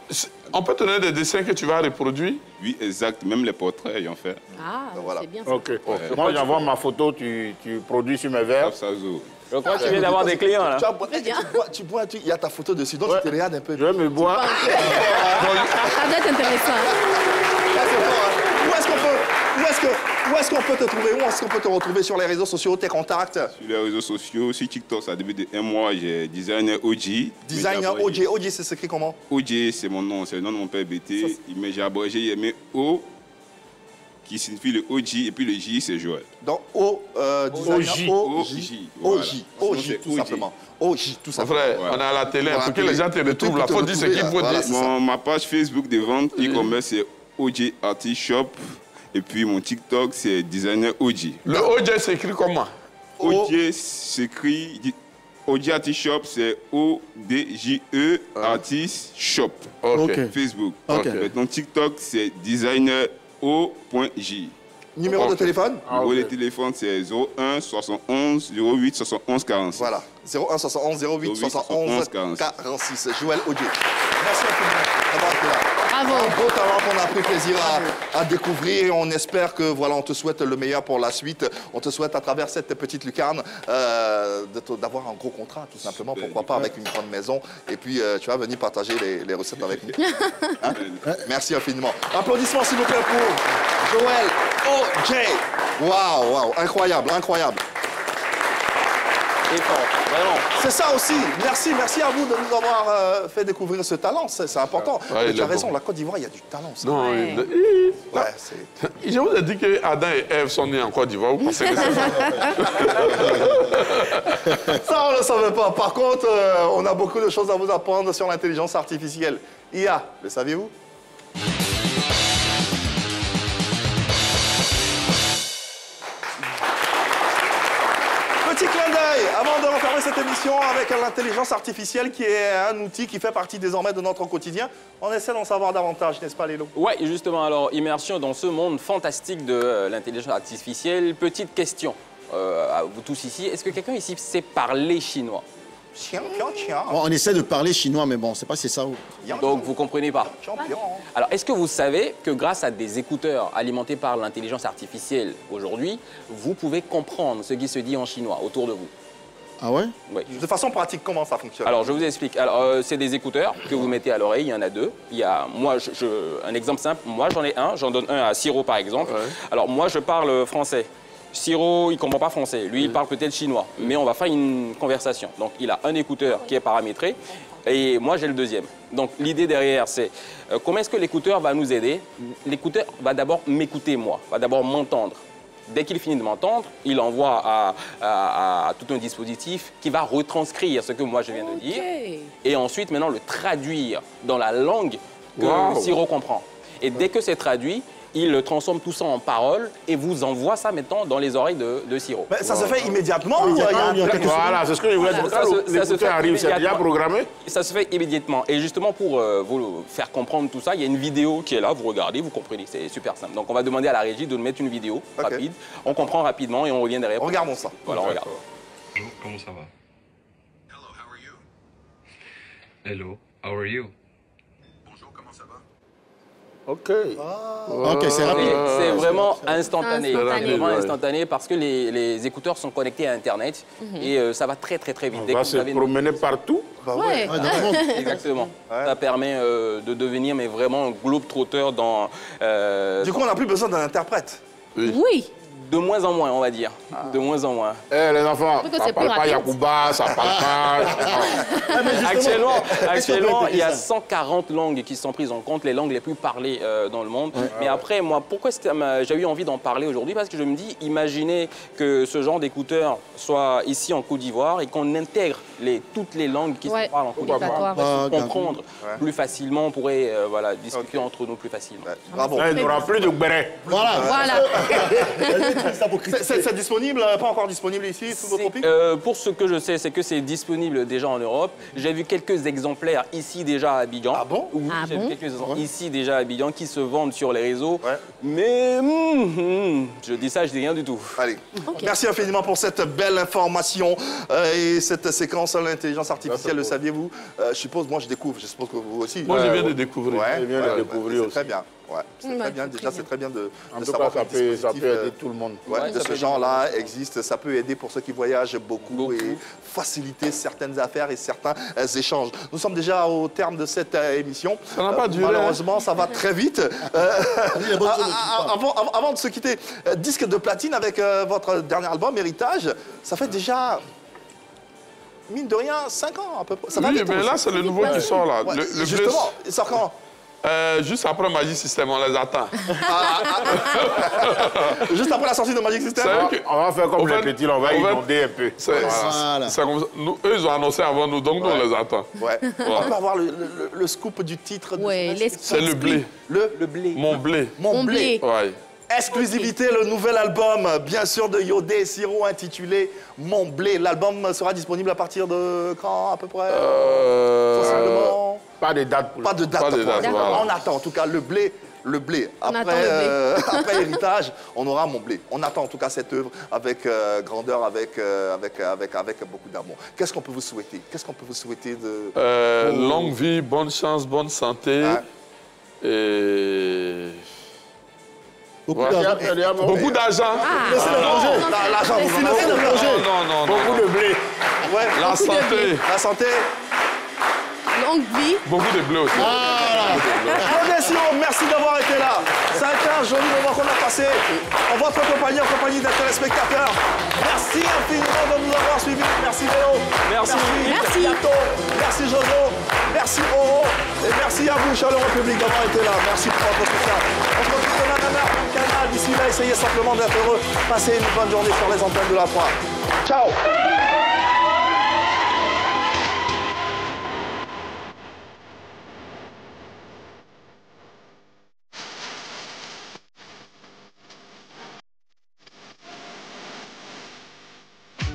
On peut te donner des dessins que tu vas reproduire? Oui, exact. Même les portraits, ils ont fait. Ah, voilà. C'est bien ça. Ok. Moi, j'envoie ma photo, tu produis sur mes verres. Je crois que tu viens d'avoir des clients, là. Tu bois, il y a ta photo dessus, donc tu te regardes un peu. Je vais me boire. Ça doit être intéressant. Où est-ce qu'on peut te trouver? Où est-ce qu'on peut te retrouver sur les réseaux sociaux, tes contacts? Sur les réseaux sociaux, sur TikTok, ça début de 1 mois, j'ai Designer OG. Designer OG. OG, c'est s'écrit comment? OG, c'est mon nom, c'est le nom de mon père BT. Mais j'ai abrégé, il mis O, qui signifie le OG, et puis le J, c'est Joël. Donc O, Designer OG, tout simplement. OG, tout simplement. Frère, on est à la télé, pour que les gens te retrouvent, la faut dire ce qu'il faut dire. Ma page Facebook de vente e-commerce, c'est OG Artist Shop. Et puis mon TikTok, c'est Designer OG. Le OG s'écrit comment? OG s'écrit... OG Artist Shop, c'est O-D-J-E Artist Shop. Facebook. Maintenant, TikTok, c'est Designer O.J. Numéro de téléphone? Numéro de téléphone, c'est 01 71 08 71 46. Voilà, 01 71 08 71 46. Joël OG. Merci infiniment d'avoir été là. Bravo. Un beau talent qu'on a pris plaisir à découvrir et on espère que voilà, on te souhaite le meilleur pour la suite. On te souhaite à travers cette petite lucarne d'avoir un gros contrat tout simplement, pourquoi pas avec une grande maison. Et puis tu vas venir partager les recettes avec nous. Hein? Merci infiniment. Applaudissements s'il vous plaît pour Joël OG. Waouh, incroyable. C'est ça aussi. Merci à vous de nous avoir fait découvrir ce talent. C'est important. Tu as raison, la Côte d'Ivoire, il y a du talent. Ça. Non, je vous ai dit que Adam et Ève sont nés en Côte d'Ivoire. Vous pensez que c'est ça, on ne le savait pas. Par contre, on a beaucoup de choses à vous apprendre sur l'intelligence artificielle. IA, le saviez-vous? Petit clin d'œil, avant de refermer cette émission avec l'intelligence artificielle qui est un outil qui fait partie désormais de notre quotidien. On essaie d'en savoir davantage, n'est-ce pas Lélo? Oui, justement, alors, immersion dans ce monde fantastique de l'intelligence artificielle. Petite question à vous tous ici, est-ce que quelqu'un ici sait parler chinois? On essaie de parler chinois, mais bon, on ne sait pas si c'est ça ou... Donc, vous ne comprenez pas. Alors, est-ce que vous savez que grâce à des écouteurs alimentés par l'intelligence artificielle aujourd'hui, vous pouvez comprendre ce qui se dit en chinois autour de vous? Ah ouais? Oui. De façon pratique, comment ça fonctionne? Alors, je vous explique. Alors, c'est des écouteurs que vous mettez à l'oreille, il y en a deux. Il y a, moi, un exemple simple, moi j'en ai un, j'en donne un à Siro par exemple. Alors, moi je parle français. Siro, il ne comprend pas français. Lui, il parle peut-être chinois. Mais on va faire une conversation. Donc, il a un écouteur qui est paramétré et moi, j'ai le deuxième. Donc, l'idée derrière, c'est comment est-ce que l'écouteur va nous aider? L'écouteur va d'abord m'écouter, moi, va d'abord m'entendre. Dès qu'il finit de m'entendre, il envoie à tout un dispositif qui va retranscrire ce que moi, je viens de dire. Et ensuite, maintenant, le traduire dans la langue que Siro comprend. Et dès que c'est traduit, il transforme tout ça en paroles et vous envoie ça maintenant dans les oreilles de Siro. Mais ça se fait immédiatement ou Voilà, c'est ce que je voulais dire. Quand l'écouteur arrive, c'est déjà programmé? Ça se fait immédiatement. Et justement, pour vous faire comprendre tout ça, il y a une vidéo qui est là, vous regardez, vous comprenez, c'est super simple. Donc on va demander à la régie de nous mettre une vidéo rapide. On comprend rapidement et on revient derrière. Regardons ça. Voilà, on regarde. Bonjour, comment ça va? Hello, how are you? Ok. Ok, c'est rapide. C'est vraiment instantané. Vraiment instantané parce que les écouteurs sont connectés à Internet et ça va très vite. On va se promener partout. Ouais. Exactement. Ça permet de devenir mais vraiment un globe-trotteur dans... Du coup, on n'a plus besoin d'un interprète. Oui. De moins en moins, on va dire. De moins en moins. Eh, les enfants, que ça c'est parle plus pas rapide. Yacouba, ça parle pas... Actuellement, il y a 140 langues qui sont prises en compte, les langues les plus parlées dans le monde. Mais après, moi, pourquoi j'ai eu envie d'en parler aujourd'hui? Parce que je me dis, imaginez que ce genre d'écouteurs soit ici en Côte d'Ivoire et qu'on intègre toutes les langues qui se parlent en Côte d'Ivoire. Pour comprendre plus facilement, on pourrait discuter entre nous plus facilement. Bravo. Il n'y aura plus de béret. Voilà. C'est disponible, pas encore disponible ici, sous vos tropiques? Pour ce que je sais, c'est que c'est disponible déjà en Europe. J'ai vu quelques exemplaires ici déjà à Abidjan. Ah bon? Oui, j'ai vu quelques exemplaires ici déjà à Abidjan qui se vendent sur les réseaux. Mais je dis ça, je dis rien du tout. Allez, merci infiniment pour cette belle information et cette séquence à l'intelligence artificielle, le saviez-vous? Je suppose, moi je découvre, je suppose que vous aussi. Moi je viens de découvrir. Ouais, découvrir c'est très bien. Ouais, c'est très bien. Déjà, c'est très bien de savoir que ça peut aider tout le monde. De ce genre-là existe. Ça peut aider pour ceux qui voyagent beaucoup et faciliter certaines affaires et certains échanges. Nous sommes déjà au terme de cette émission. Ça n'a pas duré. Malheureusement, ça va très vite. Avant de se quitter, disque de platine avec votre dernier album, Héritage, ça fait déjà... mine de rien, 5 ans à peu près. Ça va vite, mais là, c'est le nouveau qui sort, là. Ouais, le justement, il sort quand? Juste après Magic System, on les attend. Juste après la sortie de Magic System? On va faire comme les petits, on va inonder un peu. Eux, ils ont annoncé avant nous, donc nous, on les attend. Ouais. On peut avoir le scoop du titre. C'est le blé. Le blé. Mon blé. Mon blé. Ouais. Exclusivité, le nouvel album, bien sûr, de Yodé et Siro, intitulé Mon blé. L'album sera disponible à partir de quand, à peu près? Sensiblement. Pas de date. Pas de date. On attend, en tout cas, le blé. Après Héritage, on aura Mon blé. On attend en tout cas cette œuvre avec grandeur, avec beaucoup d'amour. Qu'est-ce qu'on peut vous souhaiter? Qu'est-ce qu'on peut vous souhaiter de... longue vie, bonne chance, bonne santé. Et... Beaucoup d'argent. L'argent, vous en avez? Non. Beaucoup de blé. La santé. La santé. Longue vie. Beaucoup de blé aussi. Merci d'avoir été là. Ça a été un joli moment qu'on a passé en votre compagnie, en compagnie des téléspectateurs. Merci infiniment de nous avoir suivis. Merci Léo. Merci Yato. Merci Jojo. Merci Oro. Et merci à vous, chaleureux public, d'avoir été là. Merci pour votre soutien. On se retrouve demain à la même canal. D'ici là, essayez simplement d'être heureux. Passez une bonne journée sur les antennes de la Croix. Ciao.